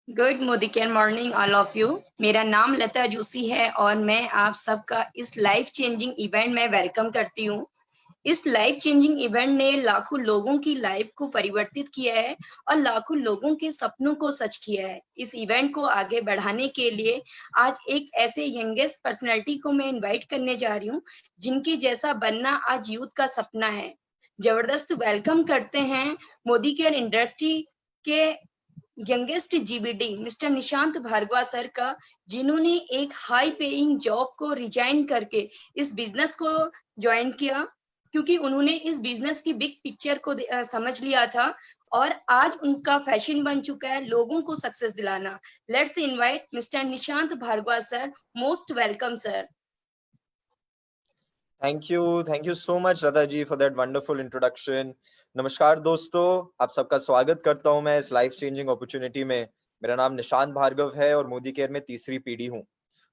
Good Modicare morning all of you. मेरा नाम लता जोशी है और मैं आप सबका इस लाइफ चेंजिंग इवेंट में वेलकम करती हूँ। इस लाइफ चेंजिंग इवेंट ने लाखों लोगों की लाइफ को परिवर्तित किया है और लाखों लोगों के सपनों को सच किया है। इस इवेंट को आगे बढ़ाने के लिए आज एक ऐसे यंगेस्ट पर्सनैलिटी को मैं इनवाइट करने जा रही हूँ जिनके जैसा बनना आज यूथ का सपना है। जबरदस्त वेलकम करते हैं मोदी केयर इंडस्ट्री के youngest GBD mister Nishant Bhargava sir का, जिन्होंने एक हाई पेइंग जॉब को रिजाइन करके इस बिजनेस को ज्वाइन किया क्योंकि उन्होंने इस बिजनेस की बिग पिक्चर को समझ लिया था और आज उनका फैशन बन चुका है लोगों को सक्सेस दिलाना। Let's invite mister Nishant Bhargava sir. Most welcome sir. Thank you so much Lata ji for that wonderful introduction. नमस्कार दोस्तों, आप सबका स्वागत करता हूं मैं इस लाइफ चेंजिंग अपॉर्चुनिटी में। मेरा नाम निशांत भार्गव है और मोदी केयर में तीसरी पीढ़ी हूं।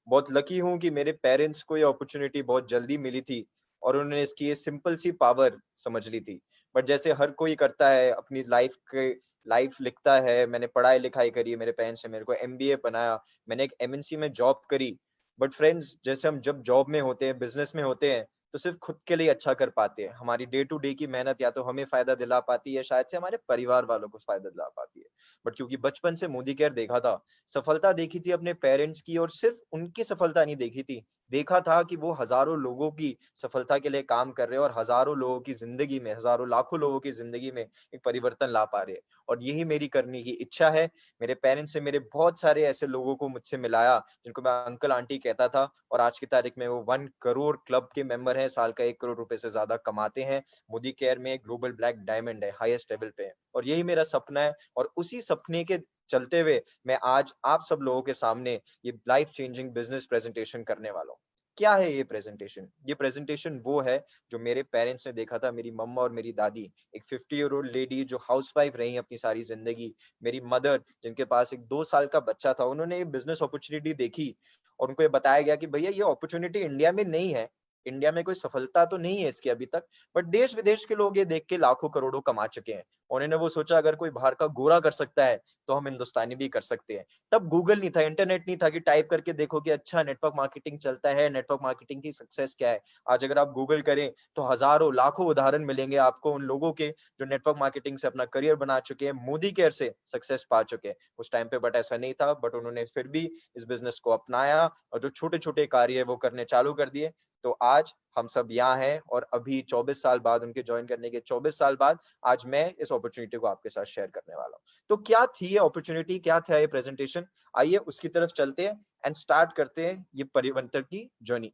बहुत लकी हूं कि मेरे पेरेंट्स को ये अपॉर्चुनिटी बहुत जल्दी मिली थी और उन्होंने इसकी ये सिंपल सी पावर समझ ली थी। बट जैसे हर कोई करता है अपनी लाइफ लिखता है। मैंने पढ़ाई लिखाई करी, मेरे पेरेंट्स ने मेरे को एमबीए बनाया, मैंने एक एमएनसी में जॉब करी। बट फ्रेंड्स, जैसे हम जब जॉब में होते हैं, बिजनेस में होते हैं, तो सिर्फ खुद के लिए अच्छा कर पाते हैं। हमारी डे टू डे की मेहनत या तो हमें फायदा दिला पाती है, शायद से हमारे परिवार वालों को फायदा दिला पाती है। बट क्योंकि बचपन से मोदी केयर देखा था, सफलता देखी थी अपने पेरेंट्स की, और सिर्फ उनकी सफलता नहीं देखी थी, देखा था कि वो हजारों लोगों की सफलता के लिए काम कर रहे हैं और हजारों लोगों की जिंदगी में, हजारों लाखों लोगों की जिंदगी में एक परिवर्तन ला पा रहे हैं। और यही मेरी करने की इच्छा है। मेरे पेरेंट्स से मेरे बहुत सारे ऐसे लोगों को मुझसे मिलाया जिनको मैं अंकल आंटी कहता था, और आज की तारीख में वो 1 करोड़ क्लब के मेंबर हैं, साल का 1 करोड़ रुपए से ज्यादा कमाते हैं। मोदी केयर में ग्लोबल ब्लैक डायमंड है, हाईएस्ट लेवल पे है, और यही मेरा सपना है। और उसी सपने के चलते हुए मैं आज आप सब लोगों के सामने ये लाइफ चेंजिंग बिजनेस प्रेजेंटेशन करने वाला हूँ। क्या है ये प्रेजेंटेशन? ये प्रेजेंटेशन वो है जो मेरे पेरेंट्स ने देखा था। मेरी मम्मा और मेरी दादी, एक 50 ईयर ओल्ड लेडी जो हाउसवाइफ रही अपनी सारी जिंदगी, मेरी मदर जिनके पास एक 2 साल का बच्चा था, उन्होंने ये बिजनेस अपॉर्चुनिटी देखी और उनको ये बताया गया कि भैया ये अपॉर्चुनिटी इंडिया में नहीं है, इंडिया में कोई सफलता तो नहीं है इसकी अभी तक, बट देश विदेश के लोग ये देख के लाखों करोड़ों कमा चुके हैं। उन्होंने वो सोचा अगर कोई बाहर का गोरा कर सकता है तो हम हिंदुस्तानी भी कर सकते हैं। तब गूगल नहीं था, इंटरनेट नहीं था कि टाइप करके देखो कि अच्छा नेटवर्क मार्केटिंग चलता है, नेटवर्क मार्केटिंग की सक्सेस क्या है। आज अगर आप गूगल करें तो हजारों लाखों उदाहरण मिलेंगे आपको उन लोगों के जो नेटवर्क मार्केटिंग से अपना करियर बना चुके हैं, मोदी केयर से सक्सेस पा चुके हैं। उस टाइम पे बट ऐसा नहीं था, बट उन्होंने फिर भी इस बिजनेस को अपनाया और जो छोटे छोटे कार्य वो करने चालू कर दिए। तो आज हम सब यहाँ हैं और अभी 24 साल बाद, उनके ज्वाइन करने के 24 साल बाद, आज मैं इस अपॉर्चुनिटी को आपके साथ शेयर करने वाला हूँ। तो क्या थी ये अपॉर्चुनिटी, क्या था ये प्रेजेंटेशन? आइए उसकी तरफ चलते हैं एंड स्टार्ट करते हैं ये परिवर्तन की जर्नी।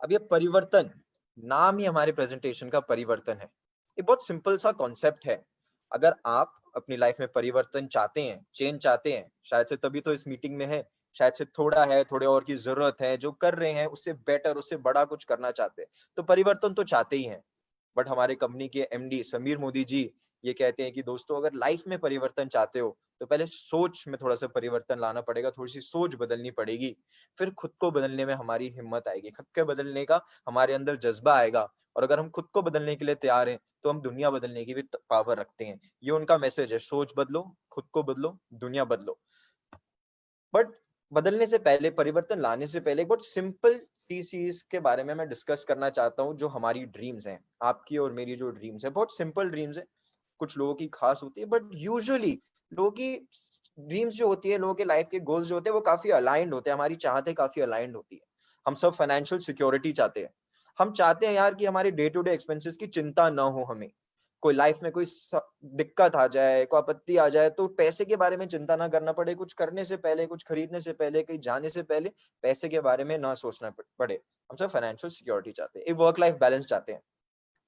अब ये परिवर्तन, नाम ही हमारे प्रेजेंटेशन का परिवर्तन है। ये बहुत सिंपल सा कॉन्सेप्ट है। अगर आप अपनी लाइफ में परिवर्तन चाहते हैं, चेंज चाहते हैं, शायद से तभी तो इस मीटिंग में है, शायद से थोड़ा है, थोड़े और की जरूरत है, जो कर रहे हैं उससे बेटर, उससे बड़ा कुछ करना चाहते हैं, तो परिवर्तन तो चाहते ही हैं। बट हमारे कंपनी के एमडी समीर मोदी जी ये कहते हैं कि दोस्तों, अगर लाइफ में परिवर्तन चाहते हो तो पहले सोच में थोड़ा सा परिवर्तन लाना पड़ेगा, थोड़ी सी सोच बदलनी पड़ेगी, फिर खुद को बदलने में हमारी हिम्मत आएगी, खुद के बदलने का हमारे अंदर जज्बा आएगा। और अगर हम खुद को बदलने के लिए तैयार हैं तो हम दुनिया बदलने की भी पावर रखते हैं। ये उनका मैसेज है, सोच बदलो, खुद को बदलो, दुनिया बदलो। बट बदलने से पहले, परिवर्तन लाने से पहले, एक बहुत सिंपल चीज के बारे में मैं डिस्कस करना चाहता हूँ। जो हमारी ड्रीम्स हैं, आपकी और मेरी जो ड्रीम्स है, बहुत सिंपल ड्रीम्स है। कुछ लोगों की खास होती है, बट यूजुअली लोगों की ड्रीम्स जो होती है, लोगों के लाइफ के गोल्स जो होते हैं, वो काफी अलाइंड होते हैं, हमारी चाहते काफी अलाइंड होती है। हम सब फाइनेंशियल सिक्योरिटी चाहते हैं। हम चाहते हैं यार कि हमारे डे टू डे एक्सपेंसेस की चिंता ना हो हमें। कोई लाइफ में कोई दिक्कत आ जाए, कोई आपत्ति आ जाए, तो पैसे के बारे में चिंता ना करना पड़े। कुछ करने से पहले, कुछ खरीदने से पहले, कहीं जाने से पहले पैसे के बारे में ना सोचना पड़े। हम सब फाइनेंशियल सिक्योरिटी चाहते हैं, एक वर्क लाइफ बैलेंस चाहते हैं।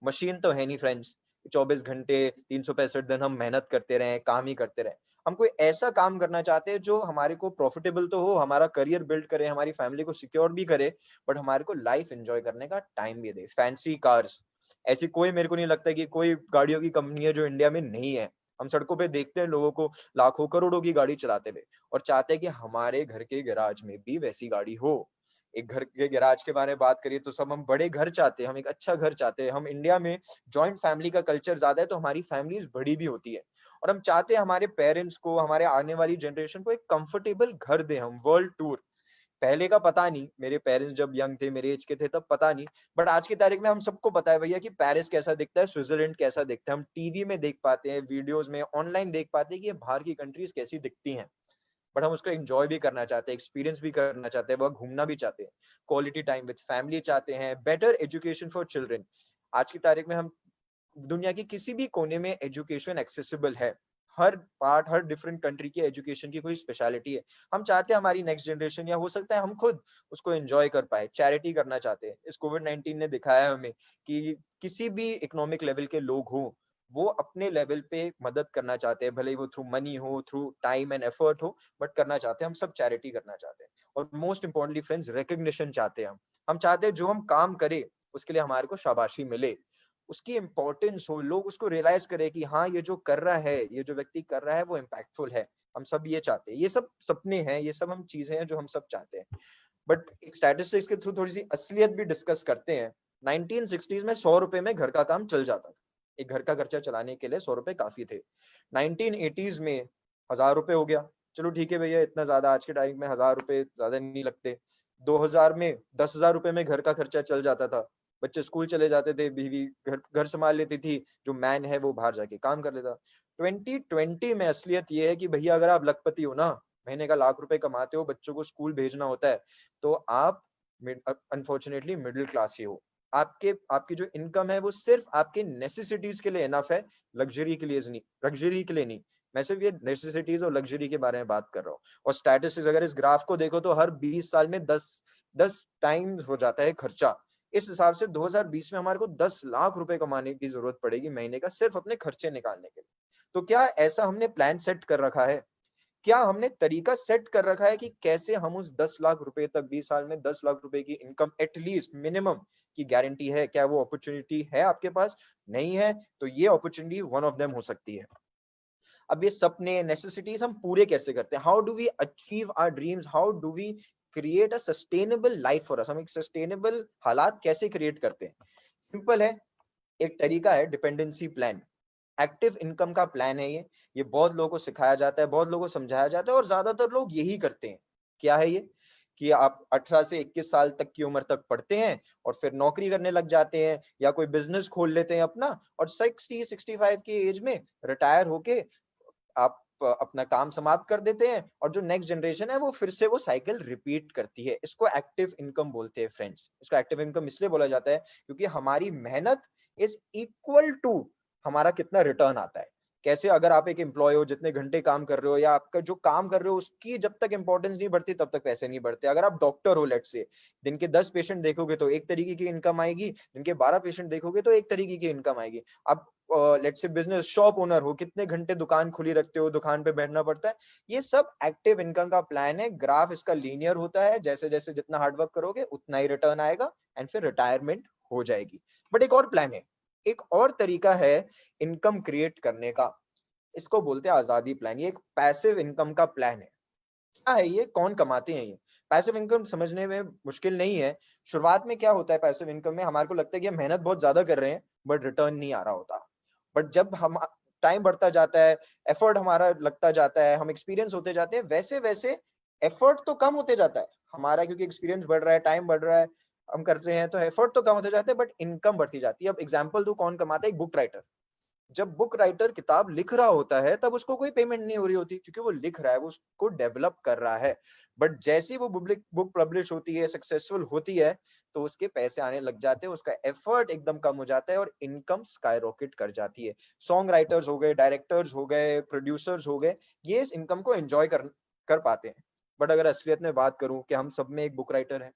मशीन तो है नहीं फ्रेंड्स, 24 घंटे 365 दिन हम मेहनत करते रहे, काम ही करते रहे। हम कोई ऐसा काम करना चाहते हैं जो हमारे को प्रॉफिटेबल तो हो, हमारा करियर बिल्ड करे, हमारी फैमिली को सिक्योर भी करे, बट हमारे को लाइफ एंजॉय करने का टाइम भी दे। फैंसी कार्स, ऐसी कोई, मेरे को नहीं लगता कि कोई गाड़ियों की कंपनी है जो इंडिया में नहीं है। हम सड़कों पे देखते हैं लोगों को लाखों करोड़ों की गाड़ी चलाते हुए, और चाहते हैं कि हमारे घर के गैराज में भी वैसी गाड़ी हो। एक घर के गैराज के बारे में बात करिए तो सब हम बड़े घर चाहते हैं, हम एक अच्छा घर चाहते हैं। हम इंडिया में जॉइंट फैमिली का कल्चर ज्यादा है, तो हमारी फैमिलीज बड़ी भी होती है। और हम चाहते हैं हमारे पेरेंट्स को, हमारे आने वाली जनरेशन को एक कंफर्टेबल घर दें हम। वर्ल्ड टूर, पहले का पता नहीं, मेरे पेरेंट्स जब यंग थे, मेरे एज के थे, तब पता नहीं, बट आज की तारीख में हम सबको पता है भैया कि पेरिस कैसा दिखता है, स्विट्जरलैंड कैसा दिखता है। हम टीवी में देख पाते हैं, वीडियोस में, ऑनलाइन देख पाते हैं कि ये बाहर की कंट्रीज कैसी दिखती हैं, बट हम उसको एंजॉय भी करना चाहते हैं, एक्सपीरियंस भी करना चाहते हैं, वह घूमना भी चाहते हैं, क्वालिटी टाइम विद फैमिली चाहते हैं, बेटर एजुकेशन फॉर चिल्ड्रन। आज की तारीख में हम दुनिया के किसी भी कोने में एजुकेशन एक्सेसिबल है। हर पार्ट, हर डिफरेंट कंट्री की एजुकेशन की कोई स्पेशलिटी है। हम चाहते हैं हमारी नेक्स्ट जनरेशन, या हो सकता है हम खुद उसको एंजॉय कर पाए, चैरिटी करना चाहते हैं। इस कोविड-19 ने दिखाया है हमें कि किसी भी इकोनॉमिक लेवल के लोग हों, वो अपने लेवल पे मदद करना चाहते हैं, भले ही वो थ्रू मनी हो, थ्रू टाइम एंड एफर्ट हो, बट करना चाहते हैं। हम सब चैरिटी करना चाहते हैं, और मोस्ट इंपॉर्टेंटली फ्रेंड्स, रिकॉग्निशन चाहते हैं हम चाहते हैं जो हम काम करें उसके लिए हमारे को शाबाशी मिले, उसकी इंपॉर्टेंस हो, लोग उसको रियलाइज करें कि हाँ, ये जो कर रहा है, ये जो व्यक्ति कर रहा है वो इम्पैक्टफुल है। हम सब ये चाहते हैं, ये सब सपने हैं, ये सब हम चीजें हैं जो हम सब चाहते हैं। बट एक स्टैटिस्टिक्स के थ्रू थोड़ी सी असलियत भी डिस्कस करते हैं। 1960s में 100 रुपए में घर का काम चल जाता था, एक घर का खर्चा चलाने के लिए 100 रुपए काफी थे। 1980s में 1000 रुपए हो गया, चलो ठीक है भैया, इतना ज्यादा आज के टाइम में 1000 रुपए ज्यादा नहीं लगते। 2000 में 10,000 रुपए में घर का खर्चा चल जाता था, बच्चे स्कूल चले जाते थे, बीवी घर घर संभाल लेती थी, जो मैन है वो बाहर जाके काम कर लेता। 2020 में असलियत ये है कि भैया अगर आप लखपति हो ना, महीने का लाख रुपए कमाते हो, बच्चों को स्कूल भेजना होता है, तो आप अनफॉर्चुनेटली मिडिल क्लास ही हो। आपके आपकी जो इनकम है वो सिर्फ आपके नेसेसिटीज के लिए इनफ है, लग्जरी के लिए नहीं, लग्जरी के लिए नहीं। मैं सिर्फ ये नेसेसिटीज और लग्जरी के बारे में बात कर रहा हूँ। और स्टैटिस्टिक्स अगर इस ग्राफ को देखो तो हर 20 साल में 10 टाइम हो जाता है खर्चा। इस हिसाब से 2020 में हमारे को 10 लाख रुपए कमाने की जरूरत पड़ेगी महीने का, सिर्फ अपने खर्चे निकालने के लिए। तो क्या ऐसा हमने प्लान सेट कर रखा है? क्या हमने तरीका सेट कर रखा है कि कैसे हम उस 10 लाख रुपए तक, 20 साल में 10 लाख रुपए की इनकम एटलीस्ट मिनिमम की गारंटी है? क्या वो अपॉर्चुनिटी है आपके पास? नहीं है तो ये अपॉर्चुनिटी वन ऑफ देम हो सकती है। अब ये सपने, नेसेसिटीज हम पूरे कैसे करते हैं? How do we achieve our dreams? How do we create a sustainable life for us? हम एक सस्टेनेबल हालात कैसे क्रिएट करते हैं? सिंपल है, एक तरीका है डिपेंडेंसी प्लान। एक्टिव इनकम का प्लान है ये बहुत लोगों को सिखाया जाता है, बहुत लोगों को समझाया जाता है, और ज्यादातर लोग यही करते हैं। क्या है ये? कि आप 18 से 21 साल तक की उम्र तक पढ़ते हैं और फिर नौकरी करने लग जाते हैं, या कोई बिजनेस खोल लेते हैं अपना, और 60-65 की एज में रिटायर होके आप अपना काम समाप्त कर देते हैं, और जो नेक्स्ट जनरेशन है वो फिर से वो साइकिल रिपीट करती है। इसको एक्टिव इनकम बोलते हैं फ्रेंड्स। इसको एक्टिव इनकम इसलिए बोला जाता है क्योंकि हमारी मेहनत इज इक्वल टू हमारा कितना रिटर्न आता है। कैसे? अगर आप एक एम्प्लॉय हो, जितने घंटे काम कर रहे हो, या आपका जो काम कर रहे हो उसकी जब तक इंपॉर्टेंस नहीं बढ़ती तब तक पैसे नहीं बढ़ते। अगर आप डॉक्टर हो, लेट्स से, दिन के 10 पेशेंट देखोगे तो एक तरीके की इनकम आएगी, दिन के 12 पेशेंट देखोगे तो एक तरीके की इनकम आएगी। आप let's say business shop owner हो, कितने घंटे दुकान खुली रखते हो, दुकान पे बैठना पड़ता है। ये सब एक्टिव इनकम का प्लान है। ग्राफ इसका लीनियर होता है, जैसे जैसे जितना हार्डवर्क करोगे उतना ही रिटर्न आएगा, एंड फिर रिटायरमेंट हो जाएगी। बट एक और प्लान है, एक और तरीका है इनकम क्रिएट करने का। इसको बोलते हैं आजादी प्लान। ये एक पैसिव इनकम का प्लान है। क्या है ये? कौन कमाते हैं ये? पैसिव इनकम समझने में मुश्किल नहीं है। शुरुआत में क्या होता है पैसिव इनकम में? हमारे को लगता है कि हम मेहनत बहुत ज्यादा कर रहे हैं बट रिटर्न नहीं आ रहा होता। बट जब हम टाइम बढ़ता जाता है, एफर्ट हमारा लगता जाता है, हम एक्सपीरियंस होते जाते हैं, वैसे वैसे एफर्ट तो कम होते जाता है हमारा, क्योंकि एक्सपीरियंस बढ़ रहा है, टाइम बढ़ रहा है, हम कर रहे हैं, तो एफर्ट तो कम होते जाते हैं बट इनकम बढ़ती जाती है। अब एग्जांपल दूं, कौन कमाता है? एक बुक राइटर। जब बुक राइटर किताब लिख रहा होता है तब उसको कोई पेमेंट नहीं हो रही होती, क्योंकि वो लिख रहा है, वो उसको डेवलप कर रहा है। बट जैसे ही वो बुक पब्लिश होती है, सक्सेसफुल होती है, तो उसके पैसे आने लग जाते हैं, उसका एफर्ट एकदम कम हो जाता है और इनकम स्काई रॉकेट कर जाती है। सॉन्ग राइटर्स हो गए, डायरेक्टर्स हो गए, प्रोड्यूसर्स हो गए, ये इस इनकम को एंजॉय कर पाते हैं। बट अगर असलियत में बात करूं कि हम सब में एक बुक राइटर है,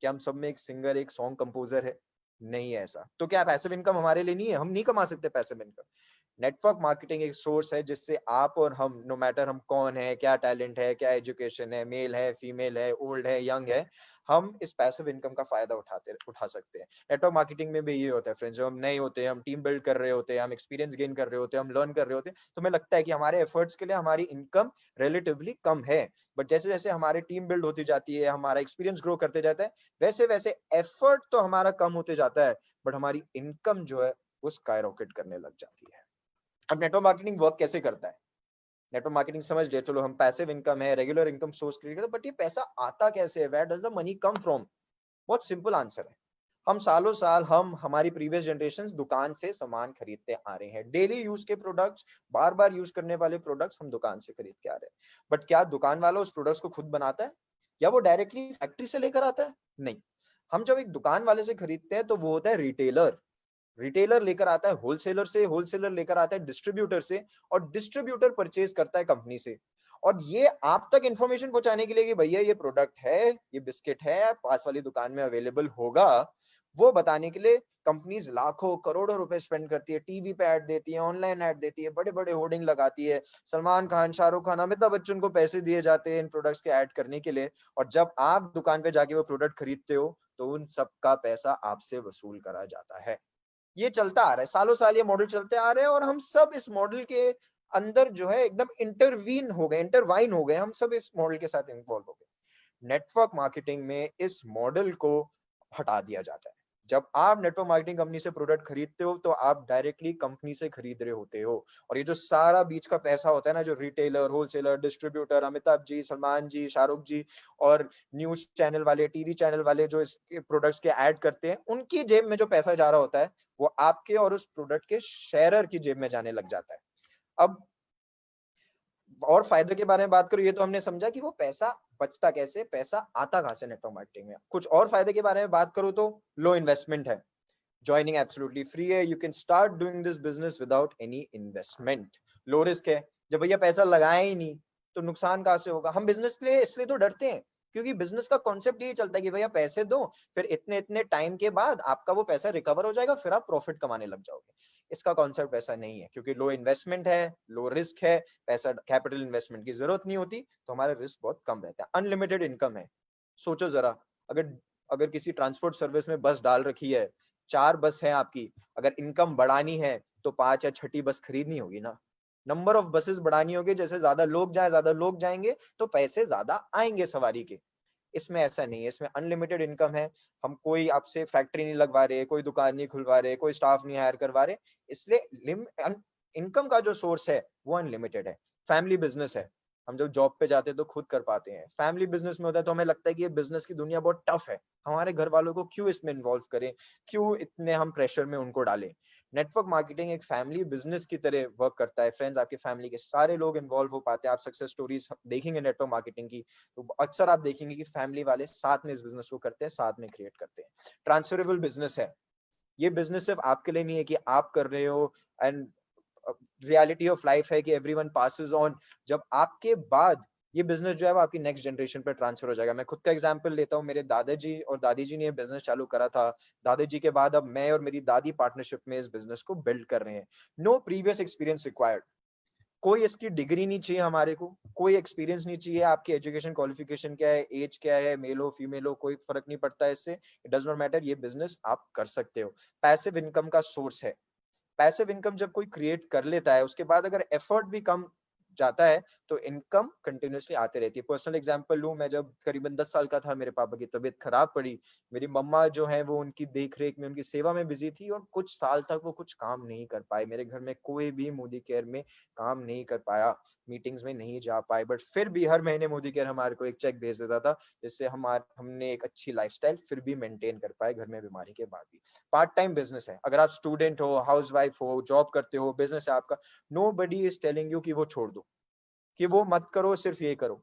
क्या हम सब में एक सिंगर, एक सॉन्ग कंपोजर है? नहीं है ऐसा। तो क्या पैसिव इनकम हमारे लिए नहीं है? हम नहीं कमा सकते पैसिव इनकम? नेटवर्क मार्केटिंग एक सोर्स है जिससे आप और हम, नो मैटर हम कौन है, क्या टैलेंट है, क्या एजुकेशन है, मेल है, फीमेल है, ओल्ड है, यंग है, हम इस पैसिव इनकम का फायदा उठा सकते हैं। नेटवर्क मार्केटिंग में भी ये होता है फ्रेंड्स, जब हम नए होते हैं, हम टीम बिल्ड कर रहे होते हैं, हम एक्सपीरियंस गेन कर रहे होते हैं, हम लर्न कर रहे होते हैं, तो हमें लगता है कि हमारे एफर्ट्स के लिए हमारी इनकम रिलेटिवली कम है। बट जैसे जैसे हमारी टीम बिल्ड होती जाती है, हमारा एक्सपीरियंस ग्रो करते जाता है, वैसे वैसे एफर्ट तो हमारा कम होते जाता है, बट हमारी इनकम जो है वो स्काई रॉकेट करने लग जाती है। अब नेटवर्क मार्केटिंग वर्क कैसे करता है? नेटवर्क मार्केटिंग समझ लिया, चलो हम पैसिव इनकम है, रेगुलर इनकम सोर्स क्रिएट करते, बट ये पैसा आता कैसे है? Where does the money come from? बहुत सिंपल आंसर है। हम सालों साल हम हमारी प्रीवियस जनरेशंस दुकान से सामान खरीदते आ रहे हैं। डेली यूज के प्रोडक्ट्स, बार बार यूज करने वाले प्रोडक्ट्स हम दुकान से खरीद के आ रहे हैं। बट क्या दुकान वाला उस प्रोडक्ट्स को खुद बनाता है या वो डायरेक्टली फैक्ट्री से लेकर आता है? नहीं। हम जब एक दुकान वाले से खरीदते हैं तो वो होता है रिटेलर। रिटेलर लेकर आता है होलसेलर से, होलसेलर लेकर आता है डिस्ट्रीब्यूटर से, और डिस्ट्रीब्यूटर परचेज करता है कंपनी से। और ये आप तक इंफॉर्मेशन पहुंचाने के लिए कि भैया ये प्रोडक्ट है, ये बिस्किट है, पास वाली दुकान में अवेलेबल होगा, वो बताने के लिए कंपनीज लाखों करोड़ों रुपए स्पेंड करती है। टीवी पे ऐड देती है, ऑनलाइन ऐड देती है, बड़े बड़े होर्डिंग लगाती है। सलमान खान, शाहरुख खान, अमिताभ बच्चन को पैसे दिए जाते हैं इन प्रोडक्ट्स के ऐड करने के लिए। और जब आप दुकान पे जाके वो प्रोडक्ट खरीदते हो तो उन सब का पैसा आपसे वसूल करा जाता है। ये चलता आ रहा है, सालों साल ये मॉडल चलते आ रहे हैं, और हम सब इस मॉडल के अंदर जो है एकदम इंटरवीन हो गए, इंटरवाइन हो गए, हम सब इस मॉडल के साथ इन्वॉल्व हो गए। नेटवर्क मार्केटिंग में इस मॉडल को हटा दिया जाता है। जब आप नेटवर्क मार्केटिंग कंपनी से प्रोडक्ट खरीदते हो तो आप डायरेक्टली कंपनी से खरीद रहे होते हो, और ये जो सारा बीच का पैसा होता है ना, जो retailer, wholesaler, distributor, Amitabh ji, Salman जी, शाहरुख जी, और न्यूज चैनल वाले, टीवी चैनल वाले जो इस प्रोडक्ट्स के ऐड करते हैं, उनकी जेब में जो पैसा जा रहा होता है वो आपके और उस प्रोडक्ट के शेयरर की जेब में जाने लग जाता है। अब और फायदे के बारे में बात करूं, ये तो हमने समझा कि वो पैसा बचता कैसे, पैसा आता कहां से नेटवर्क मार्केटिंग में। कुछ और फायदे के बारे में बात करूं तो लो इन्वेस्टमेंट है, ज्वाइनिंग एब्सोल्युटली फ्री है, you can start doing this business without any investment. Low risk है, जब भैया पैसा लगाया ही नहीं तो नुकसान कहां से होगा। हम बिजनेस के लिए इसलिए तो डरते हैं क्योंकि बिजनेस का कॉन्सेप्ट यही चलता है कि भैया पैसे दो, फिर इतने इतने टाइम के बाद आपका वो पैसा रिकवर हो जाएगा, फिर आप प्रॉफिट कमाने लग जाओगे। इसका कॉन्सेप्ट ऐसा नहीं है, क्योंकि लो इन्वेस्टमेंट है, लो रिस्क है, पैसा कैपिटल इन्वेस्टमेंट की जरूरत नहीं होती, तो हमारा रिस्क बहुत कम रहता है, अनलिमिटेड इनकम है। सोचो जरा, अगर अगर किसी ट्रांसपोर्ट सर्विस में बस डाल रखी है, 4 बस है आपकी, अगर इनकम बढ़ानी है तो 5 या छठी बस खरीदनी होगी ना। नंबर ऑफ बसेस बढ़ानी होगी, जैसे ज्यादा लोग जाए, ज्यादा लोग जाएंगे तो पैसे ज्यादा आएंगे सवारी के। इसमें ऐसा नहीं है, इसमें अनलिमिटेड इनकम है। हम कोई आपसे फैक्ट्री नहीं लगवा रहे, कोई दुकान नहीं खुलवा रहे, कोई स्टाफ नहीं हायर करवा रहे, इसलिए इनकम का जो सोर्स है वो अनलिमिटेड है। फैमिली बिजनेस है, हम जब जॉब पे जाते हैं तो खुद कर पाते हैं। फैमिली बिजनेस में होता है तो हमें लगता है कि ये बिजनेस की दुनिया बहुत टफ है, हमारे घर वालों को क्यों इसमें इन्वॉल्व करें, क्यों इतने हम प्रेशर में उनको डालें। नेटवर्क मार्केटिंग एक फैमिली बिजनेस की तरह वर्क करता है फ्रेंड्स, आपके फैमिली के सारे लोग इन्वॉल्व हो पाते हैं। आप सक्सेस स्टोरीज देखेंगे नेटवर्क मार्केटिंग की तो अक्सर आप देखेंगे कि फैमिली वाले साथ में इस बिजनेस को करते हैं, साथ में क्रिएट करते हैं। ट्रांसफरेबल बिजनेस है, ये बिजनेस सिर्फ आपके लिए नहीं है कि आप कर रहे हो एंड रियलिटी ऑफ लाइफ है कि एवरीवन पासेस ऑन। जब आपके बाद ये बिजनेस जो है वो आपकी नेक्स्ट जनरेशन पर ट्रांसफर हो जाएगा। मैं खुद का एग्जांपल लेता हूँ, मेरे दादाजी और दादी जी ने ये बिजनेस चालू करा था, दादाजी के बाद अब मैं और मेरी दादी पार्टनरशिप में इस बिजनेस को बिल्ड कर रहे हैं। नो प्रीवियस एक्सपीरियंस रिक्वायर्ड, कोई इसकी डिग्री नहीं चाहिए हमारे को, कोई एक्सपीरियंस नहीं चाहिए, आपकी एजुकेशन क्वालिफिकेशन क्या है, एज क्या है, मेल हो फीमेल हो, कोई फर्क नहीं पड़ता है इससे, इट डज नॉट मैटर, ये बिजनेस आप कर सकते हो। पैसिव इनकम का सोर्स है। पैसिव इनकम जब कोई क्रिएट कर लेता है उसके बाद अगर एफर्ट भी कम जाता है तो इनकम कंटिन्यूअसली आती रहती है। पर्सनल एग्जांपल लूं, मैं जब करीबन 10 साल का था, मेरे पापा की तबीयत खराब पड़ी, मेरी मम्मा जो है वो उनकी देख रेख में, उनकी सेवा में बिजी थी, और कुछ साल तक वो कुछ काम नहीं कर पाए। मेरे घर में कोई भी मोदी केयर में काम नहीं कर पाया, मीटिंग्स में नहीं जा पाए, बट फिर भी हर महीने मोदी केयर हमारे को एक चेक भेज देता था, जिससे हमने एक अच्छी लाइफस्टाइल फिर भी मेंटेन कर पाए घर में बीमारी के बाद भी। पार्ट टाइम बिजनेस है, अगर आप स्टूडेंट हो, हाउस वाइफ हो, जॉब करते हो, बिजनेस है आपका, nobody is telling you कि वो छोड़ दो, कि वो मत करो, सिर्फ ये करो।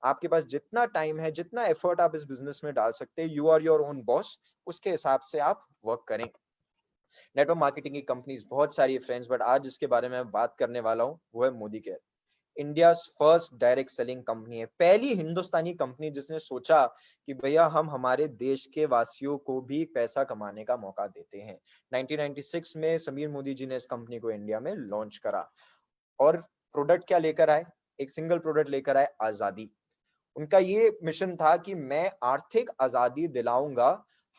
आपके पास जितना टाइम है, जितना एफर्ट आप इस बिजनेस में डाल सकते हैं, you are your own boss, उसके हिसाब से आप वर्क करें। नेटवर्क मार्केटिंग की कंपनीज बहुत सारी है फ्रेंड्स, बट आज जिसके बारे में बात करने वाला हूँ वो है Modi care. India first direct selling company है, पहली हिंदुस्तानी कंपनी जिसने सोचा कि भैया हम हमारे देश के वासियों को भी पैसा कमाने का मौका देते हैं। 1996 में समीर मोदी जी ने इस कंपनी को इंडिया में लॉन्च करा, और प्रोडक्ट क्या लेकर आए? एक सिंगल प्रोडक्ट लेकर आए, आजादी। उनका ये मिशन था कि मैं आर्थिक आजादी दिलाऊंगा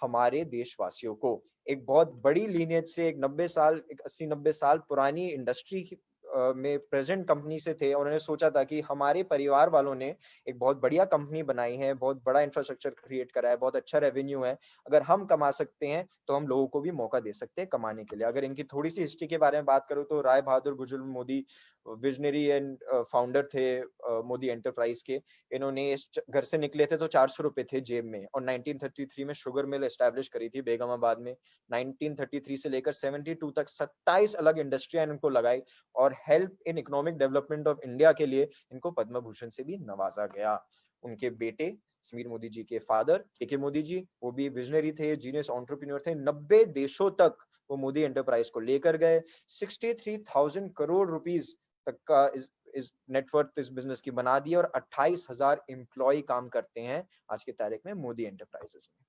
हमारे देशवासियों को। एक बहुत बड़ी लीनियज से, एक 90 साल, एक 80-90 साल पुरानी इंडस्ट्री में प्रेजेंट कंपनी से थे। उन्होंने सोचा था कि हमारे परिवार वालों ने एक बहुत बढ़िया कंपनी बनाई है, बहुत बड़ा इंफ्रास्ट्रक्चर क्रिएट करा है, बहुत अच्छा रेवेन्यू है, अगर हम कमा सकते हैं तो हम लोगों को भी मौका दे सकते हैं कमाने के लिए। अगर इनकी थोड़ी सी हिस्ट्री के बारे में बात करूं तो राय बहादुर गुजर मोदी विजनरी एंड फाउंडर थे मोदी एंटरप्राइज के। इन्होंने घर से निकले थे तो 400 रुपए थे जेब में, और 1933 में शुगर मिल एस्टैब्लिश करी थी बेगमाबाद में। 1933 से लेकर 72 तक 27 अलग इंडस्ट्रियां इनको लगाई, और help in economic development of India के लिए इनको पद्म भूषण से भी नवाजा गया। उनके बेटे समीर मोदी जी के फादर के मोदी जी, वो भी विजनरी थे, जीनियस एंटरप्रेन्योर थे। 90 देशों तक वो मोदी एंटरप्राइज को लेकर गए। 63,000 करोड़ रुपीस तक का इस नेटवर्क इस बिजनेस की बना दी, और 28,000 एम्प्लॉय काम करते हैं आज की तारीख में मोदी एंटरप्राइजेस में।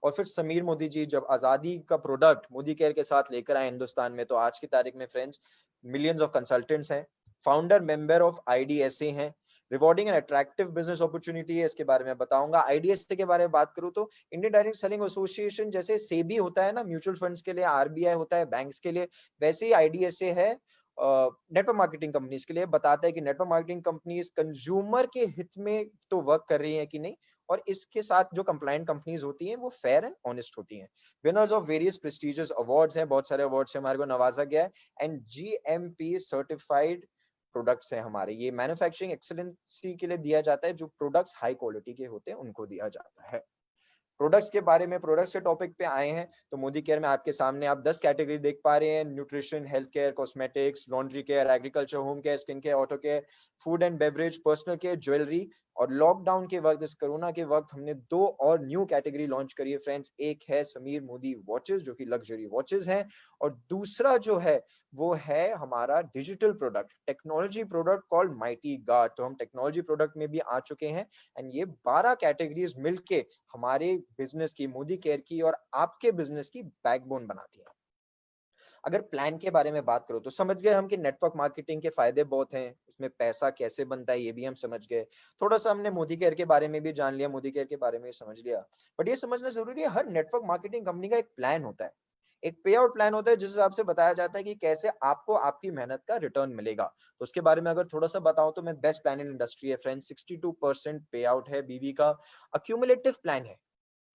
और फिर समीर मोदी जी जब आजादी का प्रोडक्ट मोदी केयर के साथ लेकर आए हिंदुस्तान में, तो आज की तारीख में फ्रेंड्स मिलियंस ऑफ कंसल्टेंट्स हैं, फाउंडर मेंबर ऑफ आईडीएसए हैं, rewarding and attractive business opportunity है, इसके बारे में बताऊंगा। आईडीएसए के बारे में बात करूं तो इंडियन डायरेक्ट सेलिंग एसोसिएशन, जैसे सेबी होता है ना म्यूचुअल फंड्स के लिए, आरबीआई होता है बैंक्स के लिए, वैसे ही आईडीएसए है नेटवर्क मार्केटिंग कंपनीज के लिए। बताता है कि नेटवर्क मार्केटिंग कंपनीज कंज्यूमर के हित में तो वर्क कर रही है कि नहीं, और इसके साथ जो कंप्लायंट कंपनीज होती हैं वो फेयर एंड ऑनेस्ट होती हैं। Winners of various prestigious awards हैं, बहुत सारे अवार्ड से हमारे को नवाजा गया है। एंड जीएमपी सर्टिफाइड प्रोडक्ट्स हैं हमारे, ये मैन्युफैक्चरिंग एक्सीलेंसी के लिए दिया जाता है, जो प्रोडक्ट्स हाई क्वालिटी के होते हैं उनको दिया जाता है। प्रोडक्ट्स के बारे में, प्रोडक्ट्स के टॉपिक पे आए हैं तो मोदी केयर में आपके सामने आप 10 कैटेगरी देख पा रहे हैं। Nutrition, health care, cosmetics, laundry care, agriculture, home care, skin care, auto care, food and beverage, personal care, jewellery. और लॉकडाउन के वक्त, इस कोरोना के वक्त, हमने 2 और न्यू कैटेगरी लॉन्च करी है फ्रेंड्स। एक है समीर मोदी वॉचेस, जो कि लग्जरी वॉचेस हैं, और दूसरा जो है वो है हमारा digital product, technology product called mighty guard. तो हम टेक्नोलॉजी प्रोडक्ट में भी आ चुके हैं, एंड ये 12 कैटेगरीज मिलके हमारे बिजनेस की, मोदी केयर की और आपके बिजनेस की बैकबोन बनाती है। अगर प्लान के बारे में बात करो तो समझ गए हम कि नेटवर्क मार्केटिंग के फायदे बहुत हैं, उसमें पैसा कैसे बनता है ये भी हम समझ गए। थोड़ा सा हमने मोदी केयर के बारे में भी जान लिया, मोदी केयर के बारे में समझ लिया। बट ये समझना जरूरी है, हर नेटवर्क मार्केटिंग कंपनी का एक प्लान होता है, एक पे आउट प्लान होता है, जिस हिसाब से बताया जाता है कि कैसे आपको आपकी मेहनत का रिटर्न मिलेगा। तो उसके बारे में अगर थोड़ा सा बताऊं तो मैं बेस्ट प्लान इन इंडस्ट्री है फ्रेंड्स। 62% पे आउट है बीवी का, अक्यूमुलेटिव प्लान है।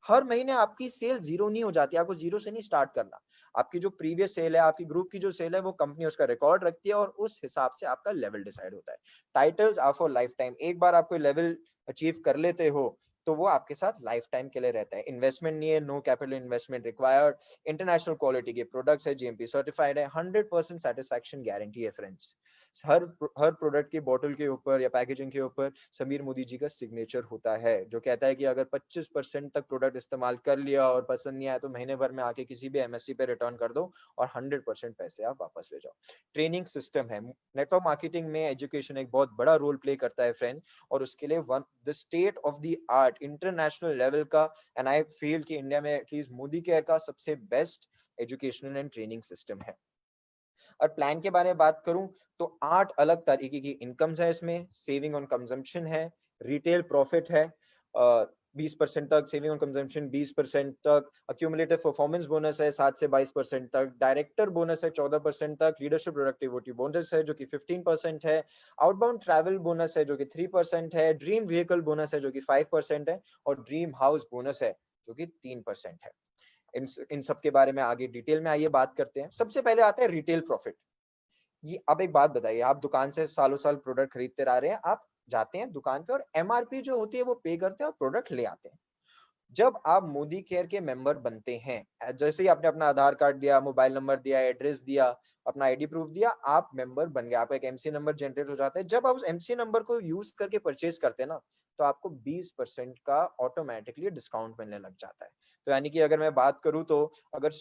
हर महीने आपकी सेल जीरो नहीं हो जाती, आपको जीरो से नहीं स्टार्ट करना। आपकी जो प्रीवियस सेल है, आपकी ग्रुप की जो सेल है, वो कंपनी उसका रिकॉर्ड रखती है, और उस हिसाब से आपका लेवल डिसाइड होता है। Titles are for lifetime, एक बार आपको लेवल अचीव कर लेते हो तो वो आपके साथ लाइफ टाइम के लिए रहता है। इन्वेस्टमेंट नहीं है, no capital investment required, international quality के प्रोडक्ट्स है, जीएमपी सर्टिफाइड है, 100% सेटिस्फैक्शन गारंटी है फ्रेंड्स। हर हर प्रोडक्ट की बोतल के ऊपर या पैकेजिंग के ऊपर समीर मोदी जी का सिग्नेचर होता है, जो कहता है कि अगर 25% तक प्रोडक्ट इस्तेमाल कर लिया और पसंद नहीं आया तो महीने भर में आके किसी भी एमएससी पे रिटर्न कर दो, और 100% पैसे आप वापस ले जाओ। ट्रेनिंग सिस्टम है, नेटवर्क मार्केटिंग में एजुकेशन एक बहुत बड़ा रोल प्ले करता है फ्रेंड, और उसके लिए one the state of the art international level का, एंड आई फील कि इंडिया में एटलीस्ट मोदी केयर का सबसे best educational and training system है। और प्लान के बारे में बात करूं तो 8 अलग तरीके की इनकम्स है इसमें। सेविंग ऑन कंजम्पशन है, रिटेल प्रॉफिट है 20% तक, सेविंग ऑन कंजम्पशन 20% तक, अक्यूमुलेटिव परफॉर्मेंस बोनस है 7 से 22% तक, डायरेक्टर बोनस है 14% तक, लीडरशिप प्रोडक्टिविटी बोनस है जो कि 15% है, आउटबाउंड ट्रैवल बोनस है जो कि 3% है, ड्रीम व्हीकल बोनस है जो कि 5% है, और ड्रीम हाउस बोनस है जो कि 3% है। इन सब के बारे में आगे डिटेल में आइए बात करते हैं। सबसे पहले आता है रिटेल प्रॉफिट। ये अब एक बात बताइए, आप दुकान से सालों साल प्रोडक्ट खरीदते रह रहे हैं, आप जाते हैं दुकान पे और एमआरपी जो होती है वो पे करते हैं और प्रोडक्ट ले आते हैं। जब आप मोदी केयर के मेंबर बनते हैं, जैसे ही आपने अपना आधार कार्ड दिया, मोबाइल नंबर दिया, एड्रेस दिया, अपना आईडी प्रूफ दिया, आप मेंबर बन गए, आपका एक एमसी नंबर जनरेट हो जाता है। जब आप उस एमसी नंबर को यूज करके परचेज करते हैं ना, तो आपको 20% का ऑटोमेटिकली डिस्काउंट मिलने लग जाता है। तो यानी कि अगर मैं बात करूं तो अगर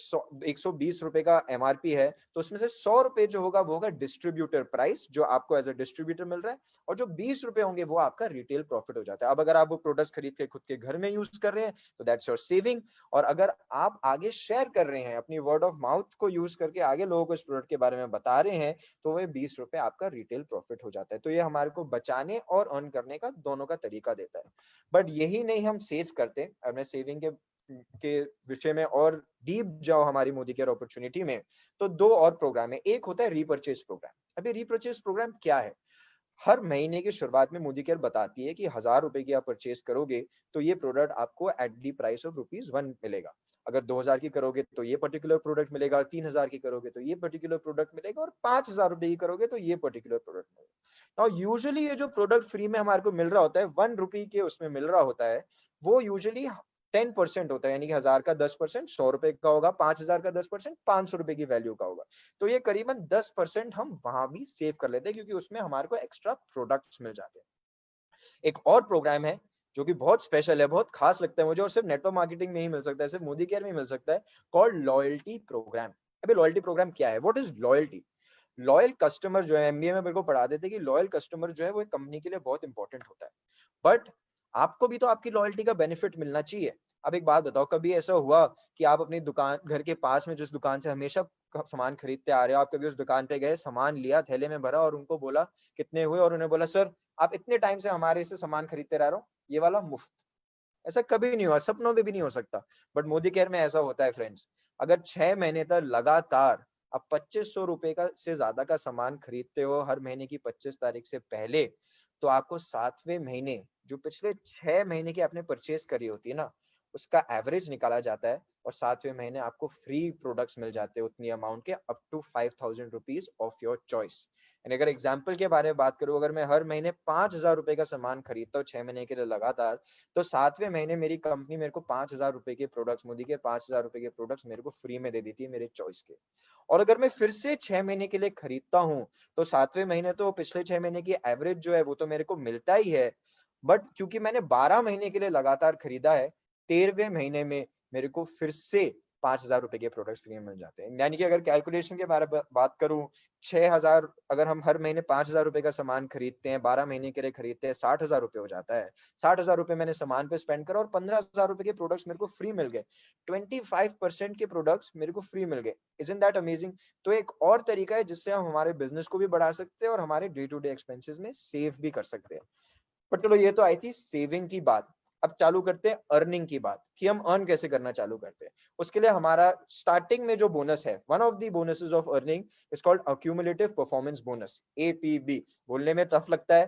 120 रुपए का एमआरपी है, तो उसमें से 100 रुपए जो होगा वो होगा डिस्ट्रीब्यूटर प्राइस, जो आपको एज अ डिस्ट्रीब्यूटर मिल रहा है, और जो 20 रुपए होंगे वो आपका रिटेल प्रॉफिट हो जाता है। अब अगर आप वो प्रोडक्ट खरीद के खुद के घर में यूज कर रहे हैं तो दैट्स योर सेविंग, और अगर आप आगे शेयर कर रहे हैं, अपनी वर्ड ऑफ माउथ को यूज करके आगे लोगों को इस प्रोडक्ट के बारे में बता रहे हैं, तो वह 20 रुपए आपका रिटेल प्रॉफिट हो जाता है। तो ये हमारे को बचाने और अर्न करने का दोनों का तरीका देता है। बट यही नहीं हम सेव करते, और मैं सेविंग के विषय में और डीप जाओ हमारी मोदी केयर अपॉर्चुनिटी में, तो 2 और प्रोग्राम है। एक होता है रीपर्चेज प्रोग्राम। अभी रीपरचेज प्रोग्राम क्या है? हर महीने की शुरुआत में मोदी केयर बताती है कि 1000 रुपए की आप परचेज करोगे तो ये प्रोडक्ट आपको एट द प्राइस ऑफ ₹1 मिलेगा। अगर 2000 की करोगे तो ये पर्टिकुलर प्रोडक्ट मिलेगा, 3000 की करोगे तो ये पर्टिकुलर प्रोडक्ट मिलेगा और 5000 रुपए की करोगे तो ये पर्टिकुलर प्रोडक्ट मिलेगा। नाउ यूजुअली ये जो प्रोडक्ट फ्री में हमारे को मिल रहा होता है, 1 रुपए के उसमें मिल रहा होता है, वो यूजुअली 10% होता है, यानी कि 1000 का 10% 100 रुपए का होगा, 5000 का 10% 500 रुपए की वैल्यू का होगा। तो ये करीबन 10% हम वहां भी सेव कर लेते हैं क्योंकि उसमें हमारे को एक्स्ट्रा प्रोडक्ट्स मिल जाते हैं। एक और प्रोग्राम है जो कि बहुत स्पेशल है, बहुत खास लगता है मुझे और सिर्फ नेटवर्क मार्केटिंग में ही मिल सकता है, सिर्फ मोदी केयर में ही मिल सकता है, कॉल्ड लॉयल्टी प्रोग्राम। अभी लॉयल्टी प्रोग्राम क्या है? What is loyalty? Loyal customer जो है, एमबीए में मेरे को पढ़ा देते कि लॉयल कस्टमर जो है वो एक कंपनी के लिए बहुत इंपॉर्टेंट होता है, बट आपको भी तो आपकी लॉयल्टी का बेनिफिट मिलना चाहिए। अब एक बात बताओ, कभी ऐसा हुआ कि आप अपनी दुकान, घर के पास में जिस दुकान से हमेशा सामान खरीदते आ रहे हो, आप कभी उस दुकान पे गए, सामान लिया, थैले में भरा और उनको बोला कितने हुए, और उन्हें बोला सर आप इतने टाइम से हमारे से सामान खरीदते रह रहे हो, ये वाला मुफ्त? ऐसा कभी नहीं हुआ, सपनों में भी नहीं हो सकता। बट मोदी केयर में ऐसा होता है फ्रेंड्स। अगर 6 महीने तक लगातार आप 2500 रुपए का से ज्यादा का सामान खरीदते हो हर महीने की 25 तारीख से पहले, तो आपको 7वें महीने जो पिछले 6 महीने की आपने परचेज करी होती है ना, उसका एवरेज निकाला जाता है और 7वें महीने आपको फ्री प्रोडक्ट्स मिल जाते हैं उतनी अमाउंट के, up to 5000 rupees of your choice. यानी अगर एग्जाम्पल के बारे में बात करूं, अगर मैं हर महीने 5000 रुपए का सामान खरीदता हूँ 6 महीने के लिए लगातार, तो 7वें महीने मेरी कंपनी मेरे को 5000 रुपए के प्रोडक्ट्स, मोदी के 5000 रुपए के प्रोडक्ट्स मेरे को फ्री में दे देती है मेरे चॉइस के। और अगर मैं फिर से 6 महीने के लिए खरीदता हूँ, तो 7वें महीने तो पिछले 6 महीने की एवरेज जो है वो तो मेरे को मिलता ही है, बट क्योंकि मैंने 12 महीने के लिए लगातार खरीदा है, 13वें महीने में मेरे को फिर से 5000 रुपए के प्रोडक्ट्स फ्री में मिल जाते हैं। यानी कि अगर कैलकुलेशन के बारे में बात करूं, 6000, अगर हम हर महीने 5000 रुपए का सामान खरीदते हैं, 12 महीने के लिए खरीदते हैं, 60,000 रुपए हो जाता है। 60,000 रुपए मैंने सामान पे स्पेंड करा और 15,000 रुपए के प्रोडक्ट्स मेरे को फ्री मिल गए। 25% के प्रोडक्ट्स मेरे को फ्री मिल गए। Isn't that amazing? तो एक और तरीका है जिससे हम हमारे बिजनेस को भी बढ़ा सकते हैं और हमारे डे टू डे एक्सपेंसेस में सेव भी कर सकते हैं। पर चलो, ये तो आई थी सेविंग की बात। अब चालू करते हैं अर्निंग की बात, कि हम अर्न कैसे करना चालू करते हैं। उसके लिए हमारा स्टार्टिंग में जो बोनस है, one of the bonuses of earning is called accumulative performance bonus, APB. बोलने में टफ लगता है,